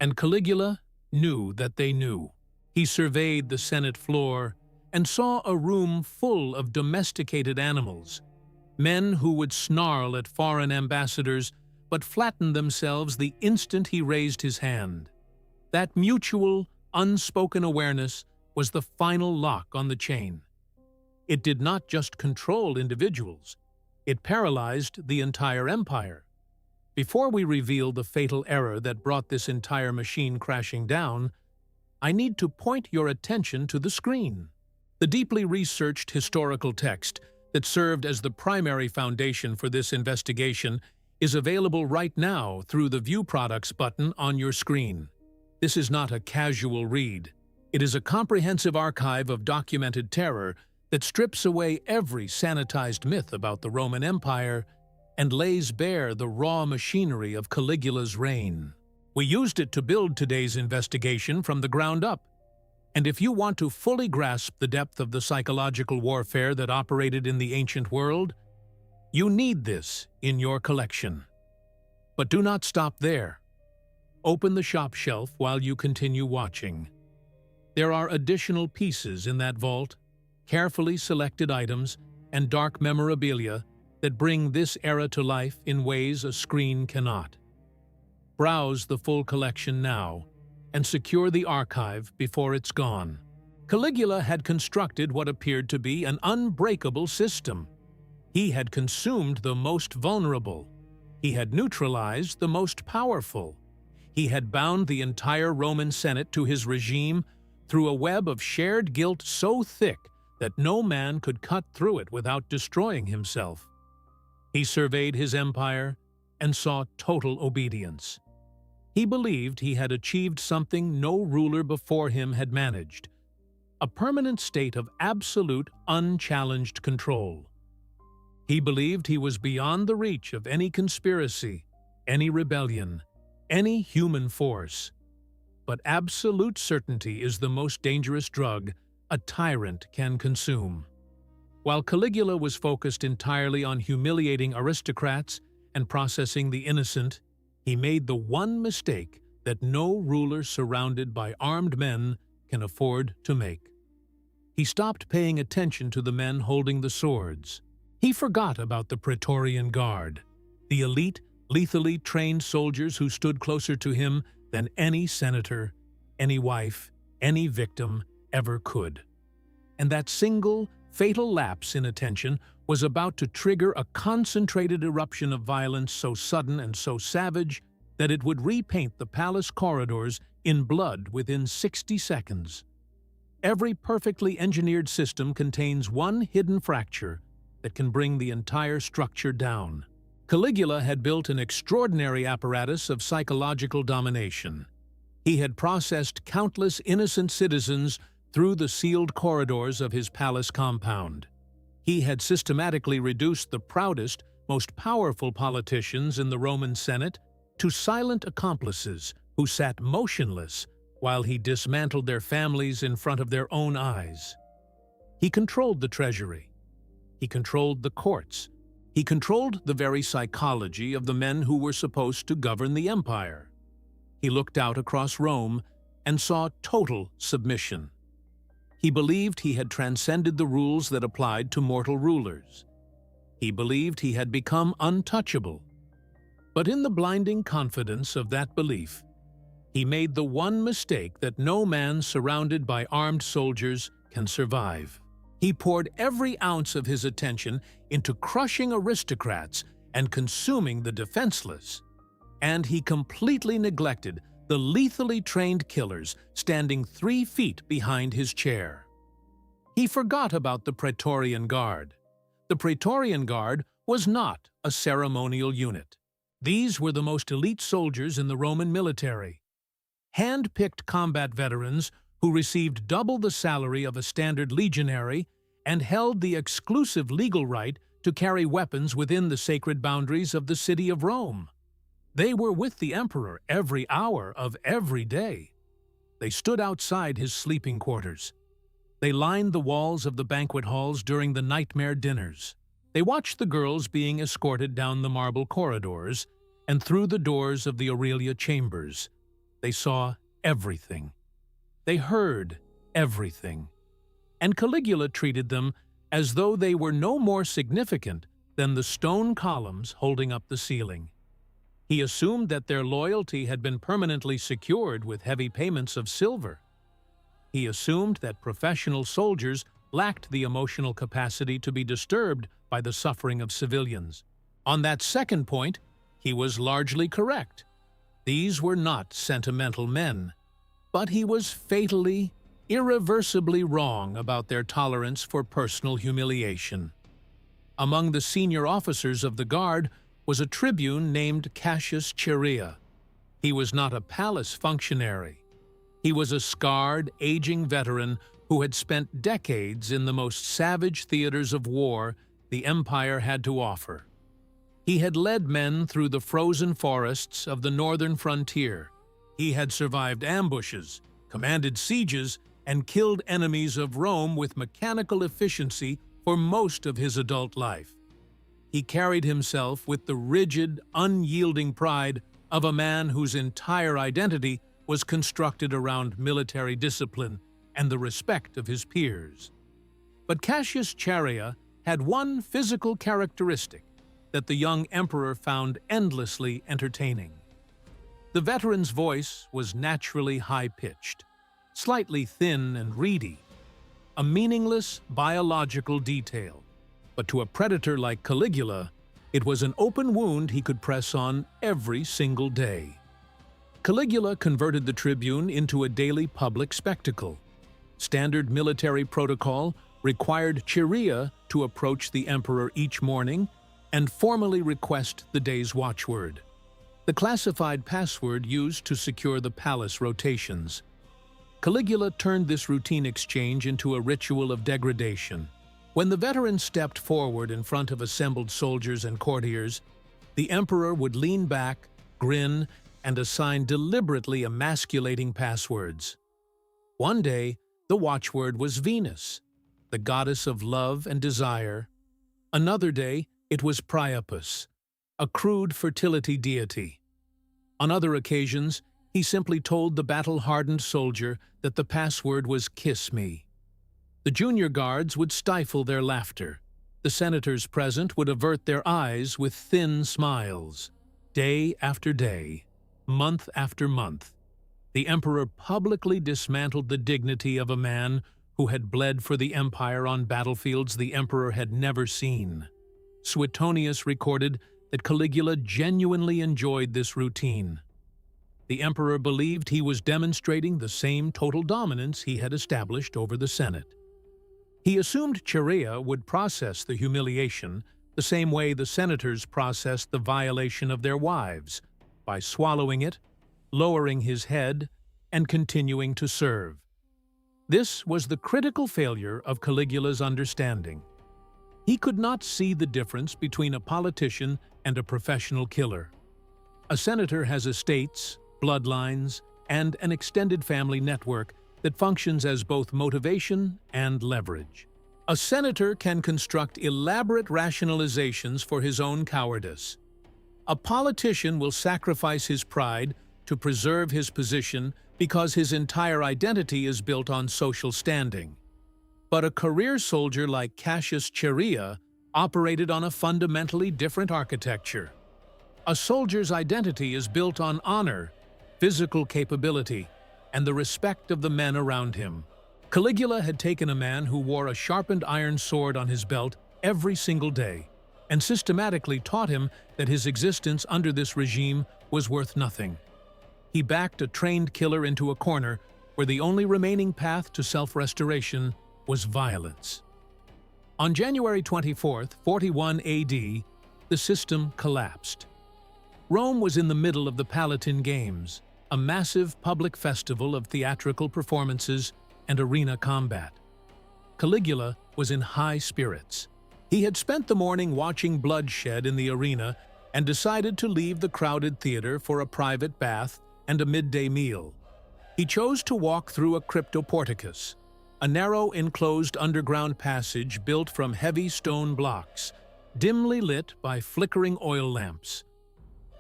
And Caligula knew that they knew. He surveyed the Senate floor and saw a room full of domesticated animals, men who would snarl at foreign ambassadors but flatten themselves the instant he raised his hand. That mutual, unspoken awareness was the final lock on the chain. It did not just control individuals, it paralyzed the entire empire. Before we reveal the fatal error that brought this entire machine crashing down, I need to point your attention to the screen. The deeply researched historical text that served as the primary foundation for this investigation is available right now through the View Products button on your screen. This is not a casual read. It is a comprehensive archive of documented terror that strips away every sanitized myth about the Roman Empire and lays bare the raw machinery of Caligula's reign. We used it to build today's investigation from the ground up. And if you want to fully grasp the depth of the psychological warfare that operated in the ancient world, you need this in your collection. But do not stop there. Open the shop shelf while you continue watching. There are additional pieces in that vault, carefully selected items, and dark memorabilia that bring this era to life in ways a screen cannot. Browse the full collection now and secure the archive before it's gone. Caligula had constructed what appeared to be an unbreakable system. He had consumed the most vulnerable. He had neutralized the most powerful. He had bound the entire Roman Senate to his regime through a web of shared guilt so thick that no man could cut through it without destroying himself. He surveyed his empire and saw total obedience. He believed he had achieved something no ruler before him had managed: a permanent state of absolute, unchallenged control. He believed he was beyond the reach of any conspiracy, any rebellion, any human force. But absolute certainty is the most dangerous drug a tyrant can consume. While Caligula was focused entirely on humiliating aristocrats and processing the innocent, he made the one mistake that no ruler surrounded by armed men can afford to make. He stopped paying attention to the men holding the swords. He forgot about the Praetorian Guard, the elite, lethally trained soldiers who stood closer to him than any senator, any wife, any victim ever could. And that single, fatal lapse in attention was about to trigger a concentrated eruption of violence so sudden and so savage that it would repaint the palace corridors in blood within 60 seconds. Every perfectly engineered system contains one hidden fracture that can bring the entire structure down. Caligula had built an extraordinary apparatus of psychological domination. He had processed countless innocent citizens through the sealed corridors of his palace compound. He had systematically reduced the proudest, most powerful politicians in the Roman Senate to silent accomplices who sat motionless while he dismantled their families in front of their own eyes. He controlled the treasury. He controlled the courts. He controlled the very psychology of the men who were supposed to govern the empire. He looked out across Rome and saw total submission. He believed he had transcended the rules that applied to mortal rulers. He believed he had become untouchable. But in the blinding confidence of that belief, he made the one mistake that no man surrounded by armed soldiers can survive. He poured every ounce of his attention into crushing aristocrats and consuming the defenseless. And he completely neglected the lethally trained killers standing 3 feet behind his chair. He forgot about the Praetorian Guard. The Praetorian Guard was not a ceremonial unit. These were the most elite soldiers in the Roman military. Hand-picked combat veterans who received double the salary of a standard legionary and held the exclusive legal right to carry weapons within the sacred boundaries of the city of Rome. They were with the emperor every hour of every day. They stood outside his sleeping quarters. They lined the walls of the banquet halls during the nightmare dinners. They watched the girls being escorted down the marble corridors and through the doors of the Aurelia chambers. They saw everything. They heard everything. And Caligula treated them as though they were no more significant than the stone columns holding up the ceiling. He assumed that their loyalty had been permanently secured with heavy payments of silver. He assumed that professional soldiers lacked the emotional capacity to be disturbed by the suffering of civilians. On that second point, he was largely correct. These were not sentimental men, but he was fatally, irreversibly wrong about their tolerance for personal humiliation. Among the senior officers of the guard was a tribune named Cassius Chaerea. He was not a palace functionary. He was a scarred, aging veteran who had spent decades in the most savage theaters of war the empire had to offer. He had led men through the frozen forests of the northern frontier. He had survived ambushes, commanded sieges, and killed enemies of Rome with mechanical efficiency for most of his adult life. He carried himself with the rigid, unyielding pride of a man whose entire identity was constructed around military discipline and the respect of his peers. But Cassius Chaerea had one physical characteristic that the young emperor found endlessly entertaining. The veteran's voice was naturally high-pitched, slightly thin and reedy, a meaningless biological detail. But to a predator like Caligula, it was an open wound he could press on every single day. Caligula converted the tribune into a daily public spectacle. Standard military protocol required Chaerea to approach the emperor each morning and formally request the day's watchword, the classified password used to secure the palace rotations. Caligula turned this routine exchange into a ritual of degradation. When the veteran stepped forward in front of assembled soldiers and courtiers, the emperor would lean back, grin, and assign deliberately emasculating passwords. One day, the watchword was Venus, the goddess of love and desire. Another day, it was Priapus, a crude fertility deity. On other occasions, he simply told the battle-hardened soldier that the password was "Kiss me." The junior guards would stifle their laughter. The senators present would avert their eyes with thin smiles. Day after day, month after month, the emperor publicly dismantled the dignity of a man who had bled for the empire on battlefields the emperor had never seen. Suetonius recorded that Caligula genuinely enjoyed this routine. The emperor believed he was demonstrating the same total dominance he had established over the Senate. He assumed Chaerea would process the humiliation the same way the senators processed the violation of their wives, by swallowing it, lowering his head, and continuing to serve. This was the critical failure of Caligula's understanding. He could not see the difference between a politician and a professional killer. A senator has estates, bloodlines, and an extended family network that functions as both motivation and leverage. A senator can construct elaborate rationalizations for his own cowardice. A politician will sacrifice his pride to preserve his position because his entire identity is built on social standing. But a career soldier like Cassius Chaerea operated on a fundamentally different architecture. A soldier's identity is built on honor, physical capability, and the respect of the men around him. Caligula had taken a man who wore a sharpened iron sword on his belt every single day, and systematically taught him that his existence under this regime was worth nothing. He backed a trained killer into a corner where the only remaining path to self-restoration was violence. On January 24, 41 AD, the system collapsed. Rome was in the middle of the Palatine Games, a massive public festival of theatrical performances and arena combat. Caligula was in high spirits. He had spent the morning watching bloodshed in the arena and decided to leave the crowded theater for a private bath and a midday meal. He chose to walk through a cryptoporticus, a narrow enclosed underground passage built from heavy stone blocks, dimly lit by flickering oil lamps.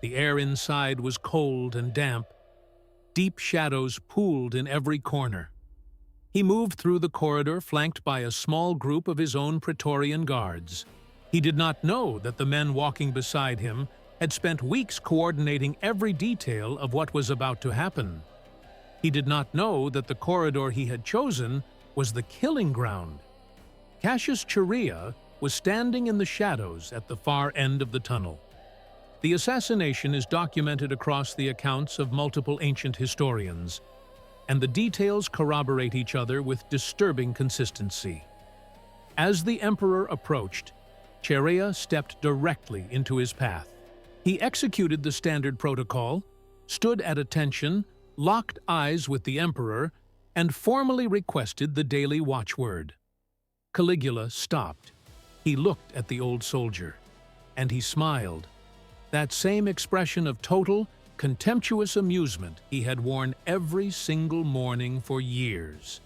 The air inside was cold and damp. Deep shadows pooled in every corner. He moved through the corridor flanked by a small group of his own Praetorian guards. He did not know that the men walking beside him had spent weeks coordinating every detail of what was about to happen. He did not know that the corridor he had chosen was the killing ground. Cassius Chaerea was standing in the shadows at the far end of the tunnel. The assassination is documented across the accounts of multiple ancient historians, and the details corroborate each other with disturbing consistency. As the emperor approached, Chaerea stepped directly into his path. He executed the standard protocol, stood at attention, locked eyes with the emperor, and formally requested the daily watchword. Caligula stopped. He looked at the old soldier, and he smiled. That same expression of total, contemptuous amusement he had worn every single morning for years.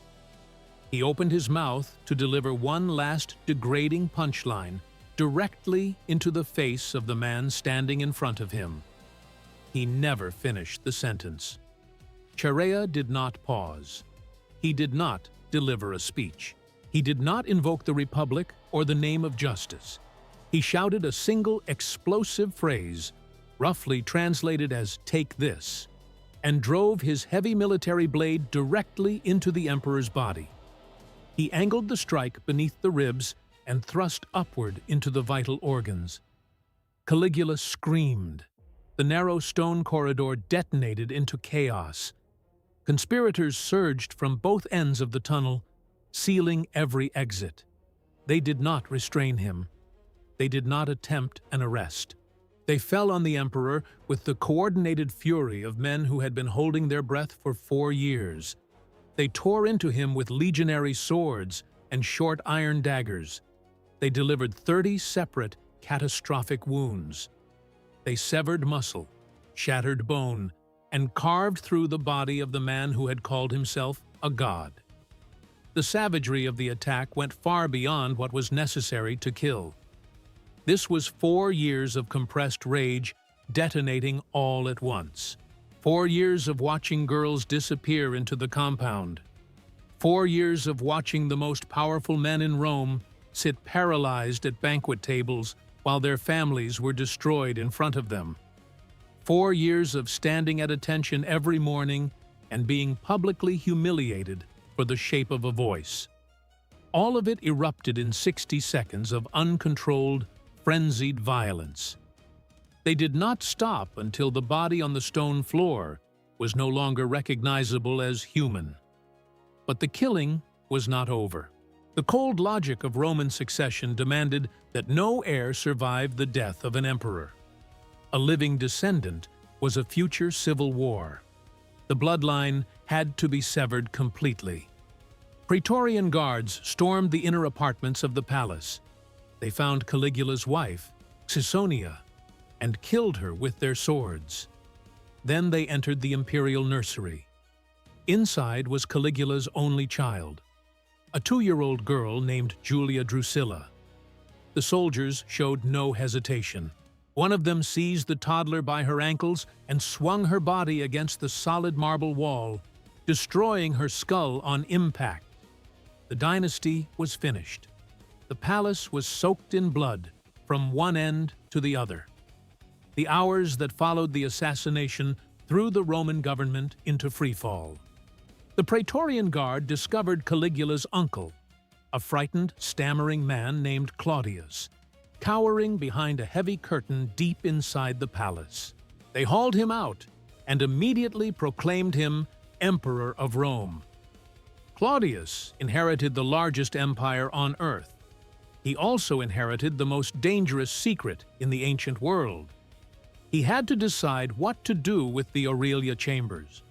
He opened his mouth to deliver one last degrading punchline directly into the face of the man standing in front of him. He never finished the sentence. Chaerea did not pause. He did not deliver a speech. He did not invoke the Republic or the name of justice. He shouted a single explosive phrase, roughly translated as "take this," and drove his heavy military blade directly into the emperor's body. He angled the strike beneath the ribs and thrust upward into the vital organs. Caligula screamed. The narrow stone corridor detonated into chaos. Conspirators surged from both ends of the tunnel, sealing every exit. They did not restrain him. They did not attempt an arrest. They fell on the emperor with the coordinated fury of men who had been holding their breath for 4 years. They tore into him with legionary swords and short iron daggers. They delivered 30 separate, catastrophic wounds. They severed muscle, shattered bone, and carved through the body of the man who had called himself a god. The savagery of the attack went far beyond what was necessary to kill. This was 4 years of compressed rage detonating all at once. 4 years of watching girls disappear into the compound. 4 years of watching the most powerful men in Rome sit paralyzed at banquet tables while their families were destroyed in front of them. 4 years of standing at attention every morning and being publicly humiliated for the shape of a voice. All of it erupted in 60 seconds of uncontrolled, frenzied violence. They did not stop until the body on the stone floor was no longer recognizable as human. But the killing was not over. The cold logic of Roman succession demanded that no heir survive the death of an emperor. A living descendant was a future civil war. The bloodline had to be severed completely. Praetorian guards stormed the inner apartments of the palace. They found Caligula's wife, Caesonia, and killed her with their swords. Then they entered the imperial nursery. Inside was Caligula's only child, a 2-year-old girl named Julia Drusilla. The soldiers showed no hesitation. One of them seized the toddler by her ankles and swung her body against the solid marble wall, destroying her skull on impact. The dynasty was finished. The palace was soaked in blood from one end to the other. The hours that followed the assassination threw the Roman government into freefall. The Praetorian Guard discovered Caligula's uncle, a frightened, stammering man named Claudius, cowering behind a heavy curtain deep inside the palace. They hauled him out and immediately proclaimed him Emperor of Rome. Claudius inherited the largest empire on earth. He also inherited the most dangerous secret in the ancient world. He had to decide what to do with the Aurelia chambers.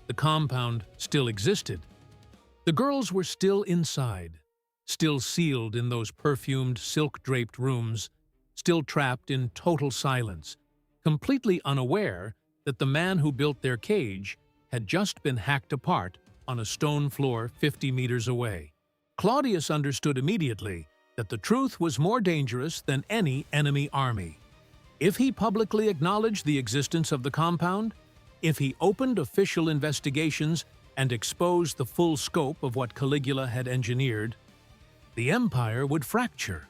The compound still existed. The girls were still inside, still sealed in those perfumed, silk-draped rooms, still trapped in total silence, completely unaware that the man who built their cage had just been hacked apart on a stone floor 50 meters away. Claudius understood immediately that the truth was more dangerous than any enemy army. If he publicly acknowledged the existence of the compound, if he opened official investigations and exposed the full scope of what Caligula had engineered, the empire would fracture.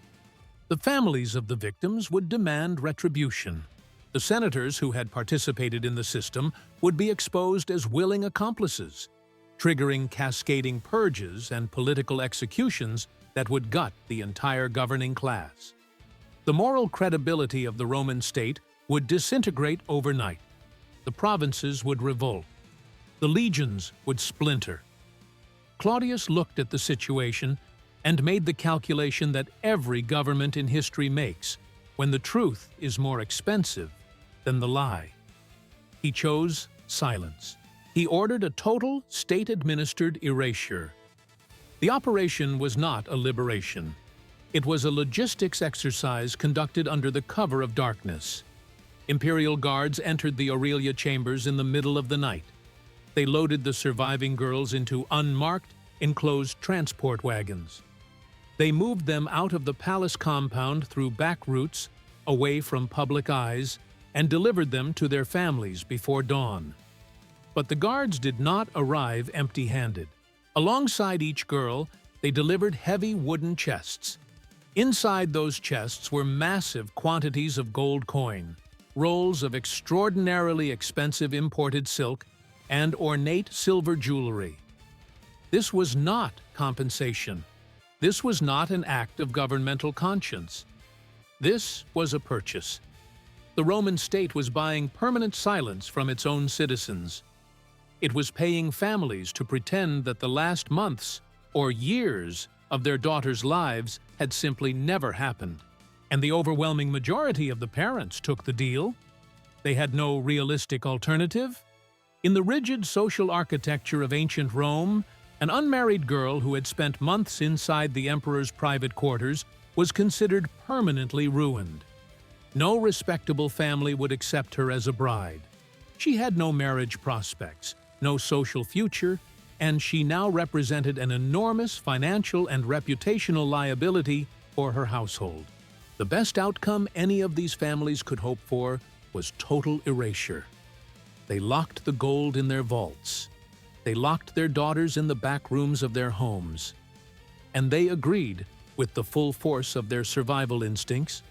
The families of the victims would demand retribution. The senators who had participated in the system would be exposed as willing accomplices, triggering cascading purges and political executions that would gut the entire governing class. The moral credibility of the Roman state would disintegrate overnight. The provinces would revolt. The legions would splinter. Claudius looked at the situation and made the calculation that every government in history makes when the truth is more expensive than the lie. He chose silence. He ordered a total state-administered erasure. The operation was not a liberation. It was a logistics exercise conducted under the cover of darkness. Imperial guards entered the Aurelia chambers in the middle of the night. They loaded the surviving girls into unmarked, enclosed transport wagons. They moved them out of the palace compound through back routes, away from public eyes, and delivered them to their families before dawn. But the guards did not arrive empty-handed. Alongside each girl, they delivered heavy wooden chests. Inside those chests were massive quantities of gold coin, rolls of extraordinarily expensive imported silk, and ornate silver jewelry. This was not compensation. This was not an act of governmental conscience. This was a purchase. The Roman state was buying permanent silence from its own citizens. It was paying families to pretend that the last months or years of their daughters' lives had simply never happened. And the overwhelming majority of the parents took the deal. They had no realistic alternative. In the rigid social architecture of ancient Rome, an unmarried girl who had spent months inside the emperor's private quarters was considered permanently ruined. No respectable family would accept her as a bride. She had no marriage prospects, no social future, and she now represented an enormous financial and reputational liability for her household. The best outcome any of these families could hope for was total erasure. They locked the gold in their vaults. They locked their daughters in the back rooms of their homes. And they agreed, with the full force of their survival instincts,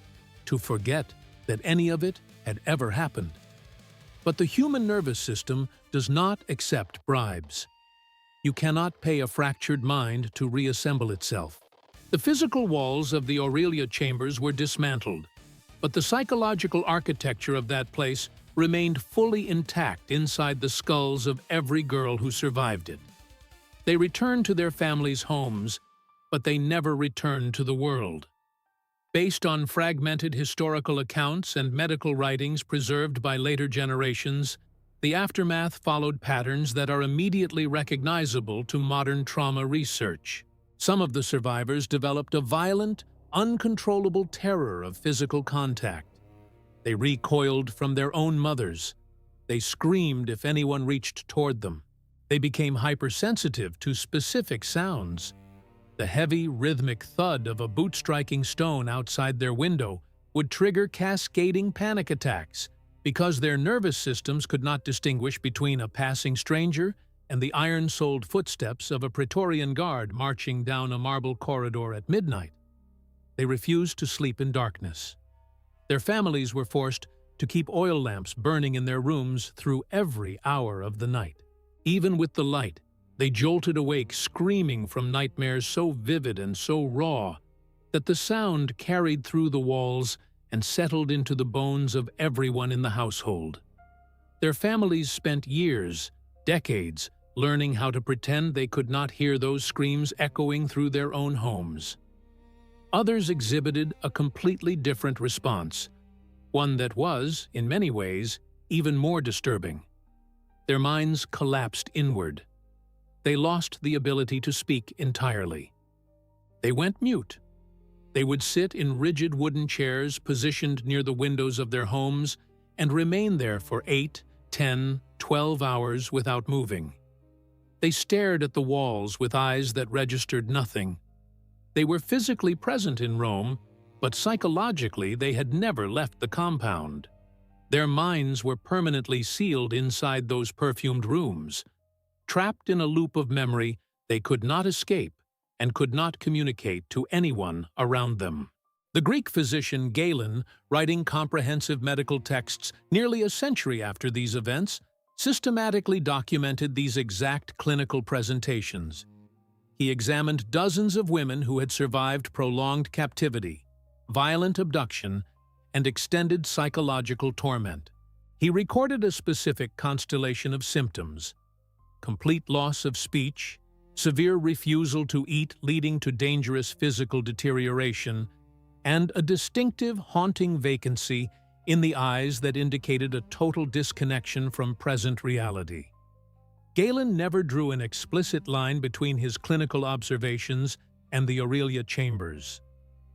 to forget that any of it had ever happened. But the human nervous system does not accept bribes. You cannot pay a fractured mind to reassemble itself. The physical walls of the Aurelia chambers were dismantled, but the psychological architecture of that place remained fully intact inside the skulls of every girl who survived it. They returned to their families' homes, but they never returned to the world. Based on fragmented historical accounts and medical writings preserved by later generations, the aftermath followed patterns that are immediately recognizable to modern trauma research. Some of the survivors developed a violent, uncontrollable terror of physical contact. They recoiled from their own mothers. They screamed if anyone reached toward them. They became hypersensitive to specific sounds. The heavy, rhythmic thud of a boot-striking stone outside their window would trigger cascading panic attacks because their nervous systems could not distinguish between a passing stranger and the iron-soled footsteps of a Praetorian guard marching down a marble corridor at midnight. They refused to sleep in darkness. Their families were forced to keep oil lamps burning in their rooms through every hour of the night. Even with the light, they jolted awake screaming from nightmares so vivid and so raw that the sound carried through the walls and settled into the bones of everyone in the household. Their families spent years, decades, learning how to pretend they could not hear those screams echoing through their own homes. Others exhibited a completely different response, one that was, in many ways, even more disturbing. Their minds collapsed inward. They lost the ability to speak entirely. They went mute. They would sit in rigid wooden chairs positioned near the windows of their homes and remain there for 8, 10, 12 hours without moving. They stared at the walls with eyes that registered nothing. They were physically present in Rome, but psychologically they had never left the compound. Their minds were permanently sealed inside those perfumed rooms. Trapped in a loop of memory, they could not escape and could not communicate to anyone around them. The Greek physician Galen, writing comprehensive medical texts nearly a century after these events, systematically documented these exact clinical presentations. He examined dozens of women who had survived prolonged captivity, violent abduction, and extended psychological torment. He recorded a specific constellation of symptoms: complete loss of speech, severe refusal to eat leading to dangerous physical deterioration, and a distinctive, haunting vacancy in the eyes that indicated a total disconnection from present reality. Galen never drew an explicit line between his clinical observations and the Aurelia chambers.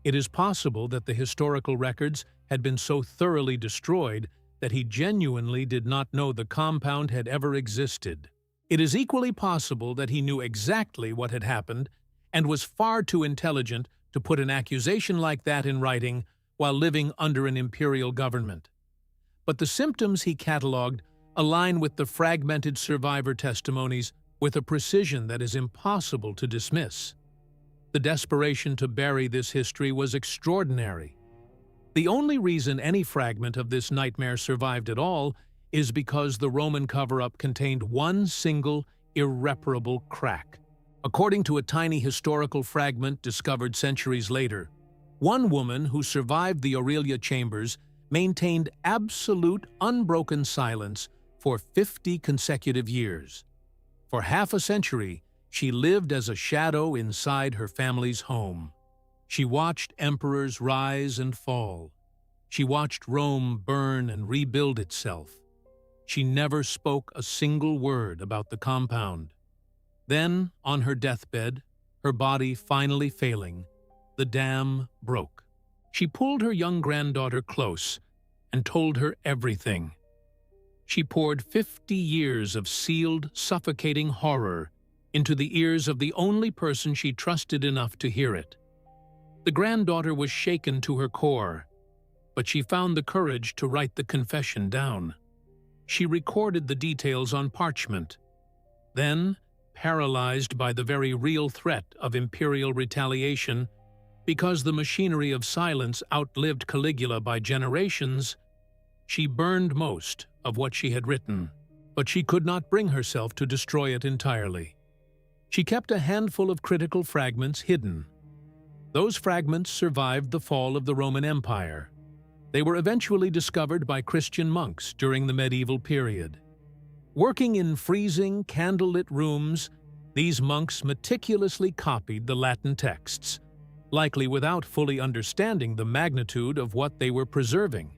It is possible that the historical records had been so thoroughly destroyed that he genuinely did not know the compound had ever existed. It is equally possible that he knew exactly what had happened and was far too intelligent to put an accusation like that in writing while living under an imperial government. But the symptoms he catalogued align with the fragmented survivor testimonies with a precision that is impossible to dismiss. The desperation to bury this history was extraordinary. The only reason any fragment of this nightmare survived at all is because the Roman cover-up contained one single, irreparable crack. According to a tiny historical fragment discovered centuries later, one woman who survived the Aurelia chambers maintained absolute, unbroken silence for 50 consecutive years. For half a century, she lived as a shadow inside her family's home. She watched emperors rise and fall. She watched Rome burn and rebuild itself. She never spoke a single word about the compound. Then, on her deathbed, her body finally failing, the dam broke. She pulled her young granddaughter close and told her everything. She poured 50 years of sealed, suffocating horror into the ears of the only person she trusted enough to hear it. The granddaughter was shaken to her core, but she found the courage to write the confession down. She recorded the details on parchment. Then, paralyzed by the very real threat of imperial retaliation, because the machinery of silence outlived Caligula by generations, she burned most of what she had written, but she could not bring herself to destroy it entirely. She kept a handful of critical fragments hidden. Those fragments survived the fall of the Roman Empire. They were eventually discovered by Christian monks during the medieval period. Working in freezing, candlelit rooms, these monks meticulously copied the Latin texts, likely without fully understanding the magnitude of what they were preserving.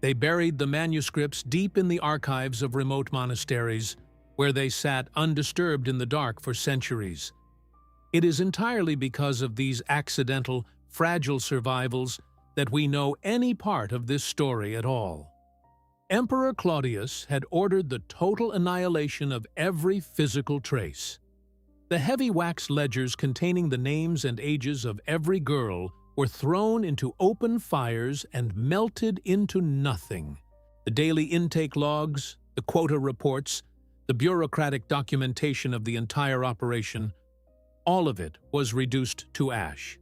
They buried the manuscripts deep in the archives of remote monasteries, where they sat undisturbed in the dark for centuries. It is entirely because of these accidental, fragile survivals that we know any part of this story at all. Emperor Claudius had ordered the total annihilation of every physical trace. The heavy wax ledgers containing the names and ages of every girl were thrown into open fires and melted into nothing. The daily intake logs, the quota reports, the bureaucratic documentation of the entire operation, all of it was reduced to ash.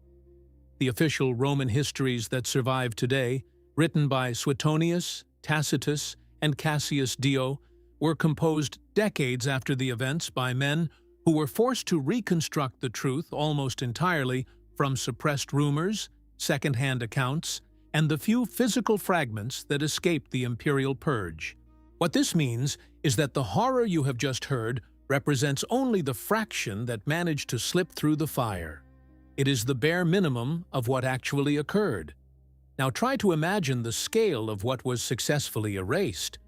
The official Roman histories that survive today, written by Suetonius, Tacitus, and Cassius Dio, were composed decades after the events by men who were forced to reconstruct the truth almost entirely from suppressed rumors, second-hand accounts, and the few physical fragments that escaped the imperial purge. What this means is that the horror you have just heard represents only the fraction that managed to slip through the fire. It is the bare minimum of what actually occurred. Now try to imagine the scale of what was successfully erased.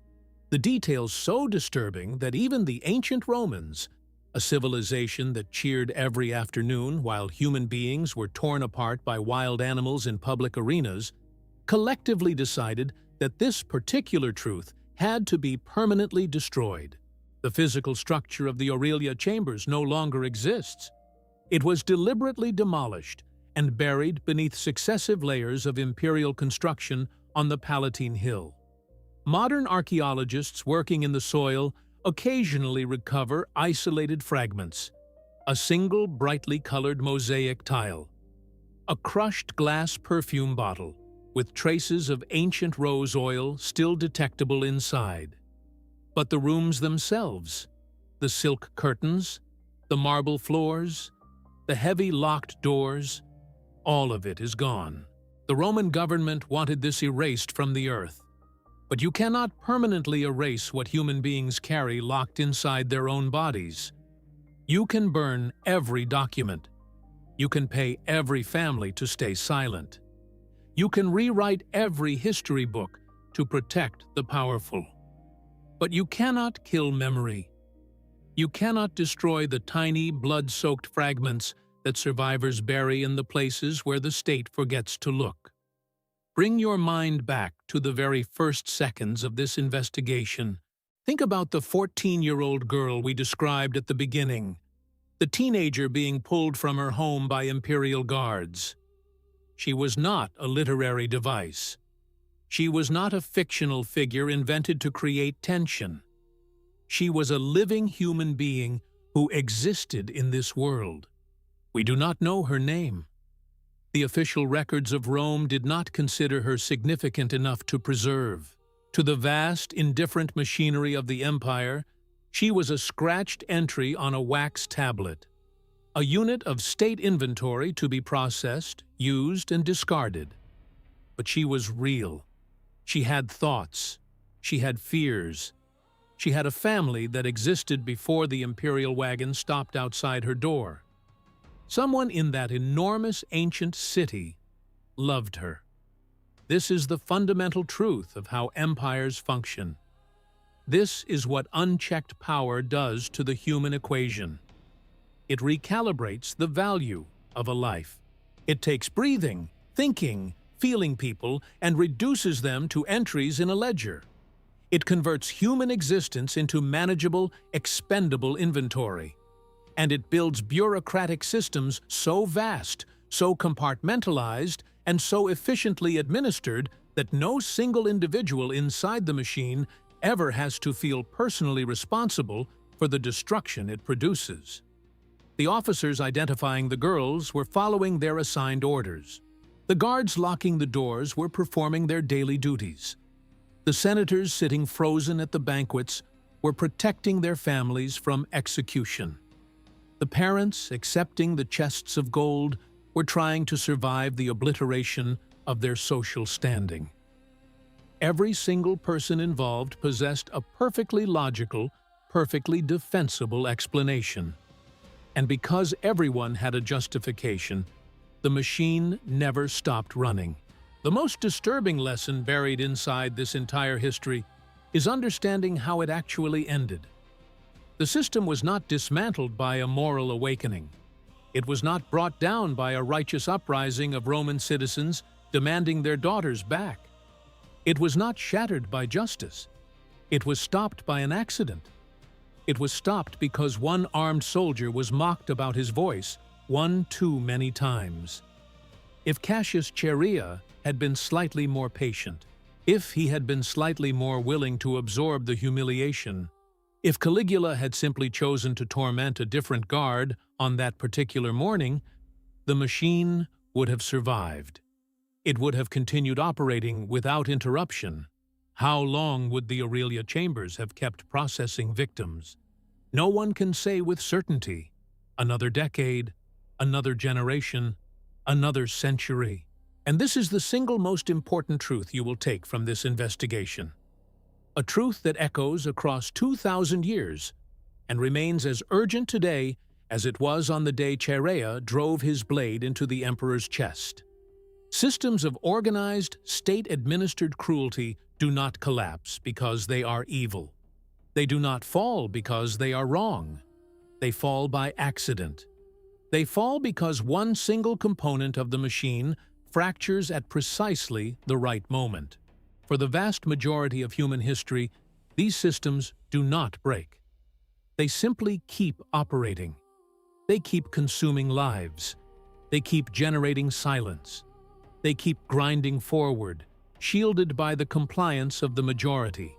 The details so disturbing that even the ancient Romans, a civilization that cheered every afternoon while human beings were torn apart by wild animals in public arenas, collectively decided that this particular truth had to be permanently destroyed. The physical structure of the Aurelia chambers no longer exists. It was deliberately demolished and buried beneath successive layers of imperial construction on the Palatine Hill. Modern archaeologists working in the soil occasionally recover isolated fragments: a single brightly colored mosaic tile, a crushed glass perfume bottle with traces of ancient rose oil still detectable inside. But the rooms themselves, the silk curtains, the marble floors, the heavy locked doors, all of it is gone. The Roman government wanted this erased from the earth. But you cannot permanently erase what human beings carry locked inside their own bodies. You can burn every document. You can pay every family to stay silent. You can rewrite every history book to protect the powerful. But you cannot kill memory. You cannot destroy the tiny, blood-soaked fragments that survivors bury in the places where the state forgets to look. Bring your mind back to the very first seconds of this investigation. Think about the 14-year-old girl we described at the beginning, the teenager being pulled from her home by imperial guards. She was not a literary device. She was not a fictional figure invented to create tension. She was a living human being who existed in this world. We do not know her name. The official records of Rome did not consider her significant enough to preserve. To the vast, indifferent machinery of the empire, she was a scratched entry on a wax tablet, a unit of state inventory to be processed, used, and discarded. But she was real. She had thoughts. She had fears. She had a family that existed before the imperial wagon stopped outside her door. Someone in that enormous ancient city loved her. This is the fundamental truth of how empires function. This is what unchecked power does to the human equation. It recalibrates the value of a life. It takes breathing, thinking, feeling people and reduces them to entries in a ledger. It converts human existence into manageable, expendable inventory. And it builds bureaucratic systems so vast, so compartmentalized, and so efficiently administered that no single individual inside the machine ever has to feel personally responsible for the destruction it produces. The officers identifying the girls were following their assigned orders. The guards locking the doors were performing their daily duties. The senators sitting frozen at the banquets were protecting their families from execution. The parents, accepting the chests of gold, were trying to survive the obliteration of their social standing. Every single person involved possessed a perfectly logical, perfectly defensible explanation. And because everyone had a justification, the machine never stopped running. The most disturbing lesson buried inside this entire history is understanding how it actually ended. The system was not dismantled by a moral awakening. It was not brought down by a righteous uprising of Roman citizens demanding their daughters back. It was not shattered by justice. It was stopped by an accident. It was stopped because one armed soldier was mocked about his voice one too many times. If Cassius Chaerea had been slightly more patient, if he had been slightly more willing to absorb the humiliation, if Caligula had simply chosen to torment a different guard on that particular morning, the machine would have survived. It would have continued operating without interruption. How long would the Aurelia chambers have kept processing victims? No one can say with certainty. Another decade, another generation, another century. And this is the single most important truth you will take from this investigation. A truth that echoes across 2,000 years and remains as urgent today as it was on the day Chaerea drove his blade into the emperor's chest. Systems of organized, state-administered cruelty do not collapse because they are evil. They do not fall because they are wrong. They fall by accident. They fall because one single component of the machine fractures at precisely the right moment. For the vast majority of human history, these systems do not break. They simply keep operating. They keep consuming lives. They keep generating silence. They keep grinding forward, shielded by the compliance of the majority,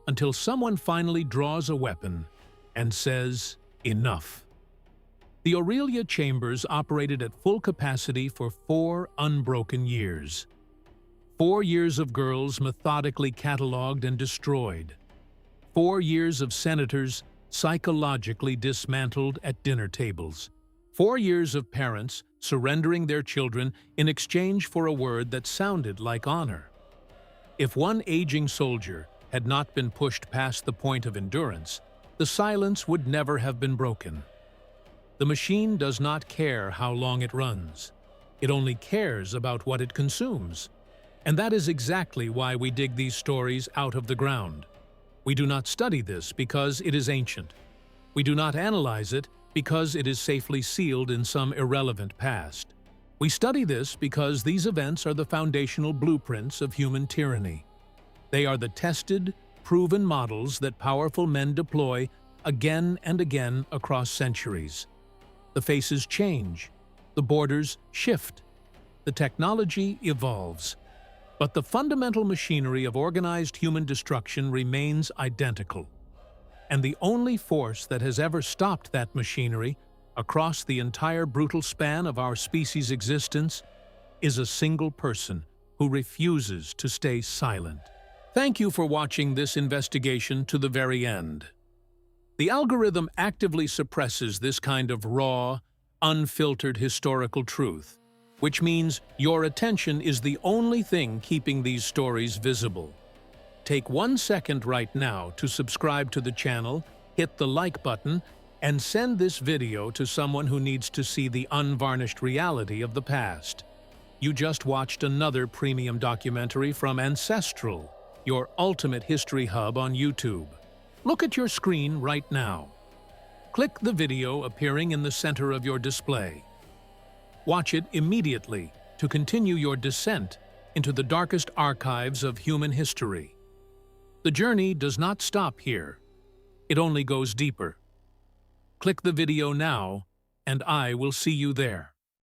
until someone finally draws a weapon and says, "Enough." The Aurelia chambers operated at full capacity for 4 unbroken years. 4 years of girls methodically catalogued and destroyed. 4 years of senators psychologically dismantled at dinner tables. 4 years of parents surrendering their children in exchange for a word that sounded like honor. If one aging soldier had not been pushed past the point of endurance, the silence would never have been broken. The machine does not care how long it runs. It only cares about what it consumes. And that is exactly why we dig these stories out of the ground. We do not study this because it is ancient. We do not analyze it because it is safely sealed in some irrelevant past. We study this because these events are the foundational blueprints of human tyranny. They are the tested, proven models that powerful men deploy again and again across centuries. The faces change, the borders shift, the technology evolves, but the fundamental machinery of organized human destruction remains identical. And the only force that has ever stopped that machinery across the entire brutal span of our species' existence is a single person who refuses to stay silent. Thank you for watching this investigation to the very end. The algorithm actively suppresses this kind of raw, unfiltered historical truth, which means your attention is the only thing keeping these stories visible. Take 1 second right now to subscribe to the channel, hit the like button, and send this video to someone who needs to see the unvarnished reality of the past. You just watched another premium documentary from Ancestral, your ultimate history hub on YouTube. Look at your screen right now. Click the video appearing in the center of your display. Watch it immediately to continue your descent into the darkest archives of human history. The journey does not stop here. It only goes deeper. Click the video now, and I will see you there.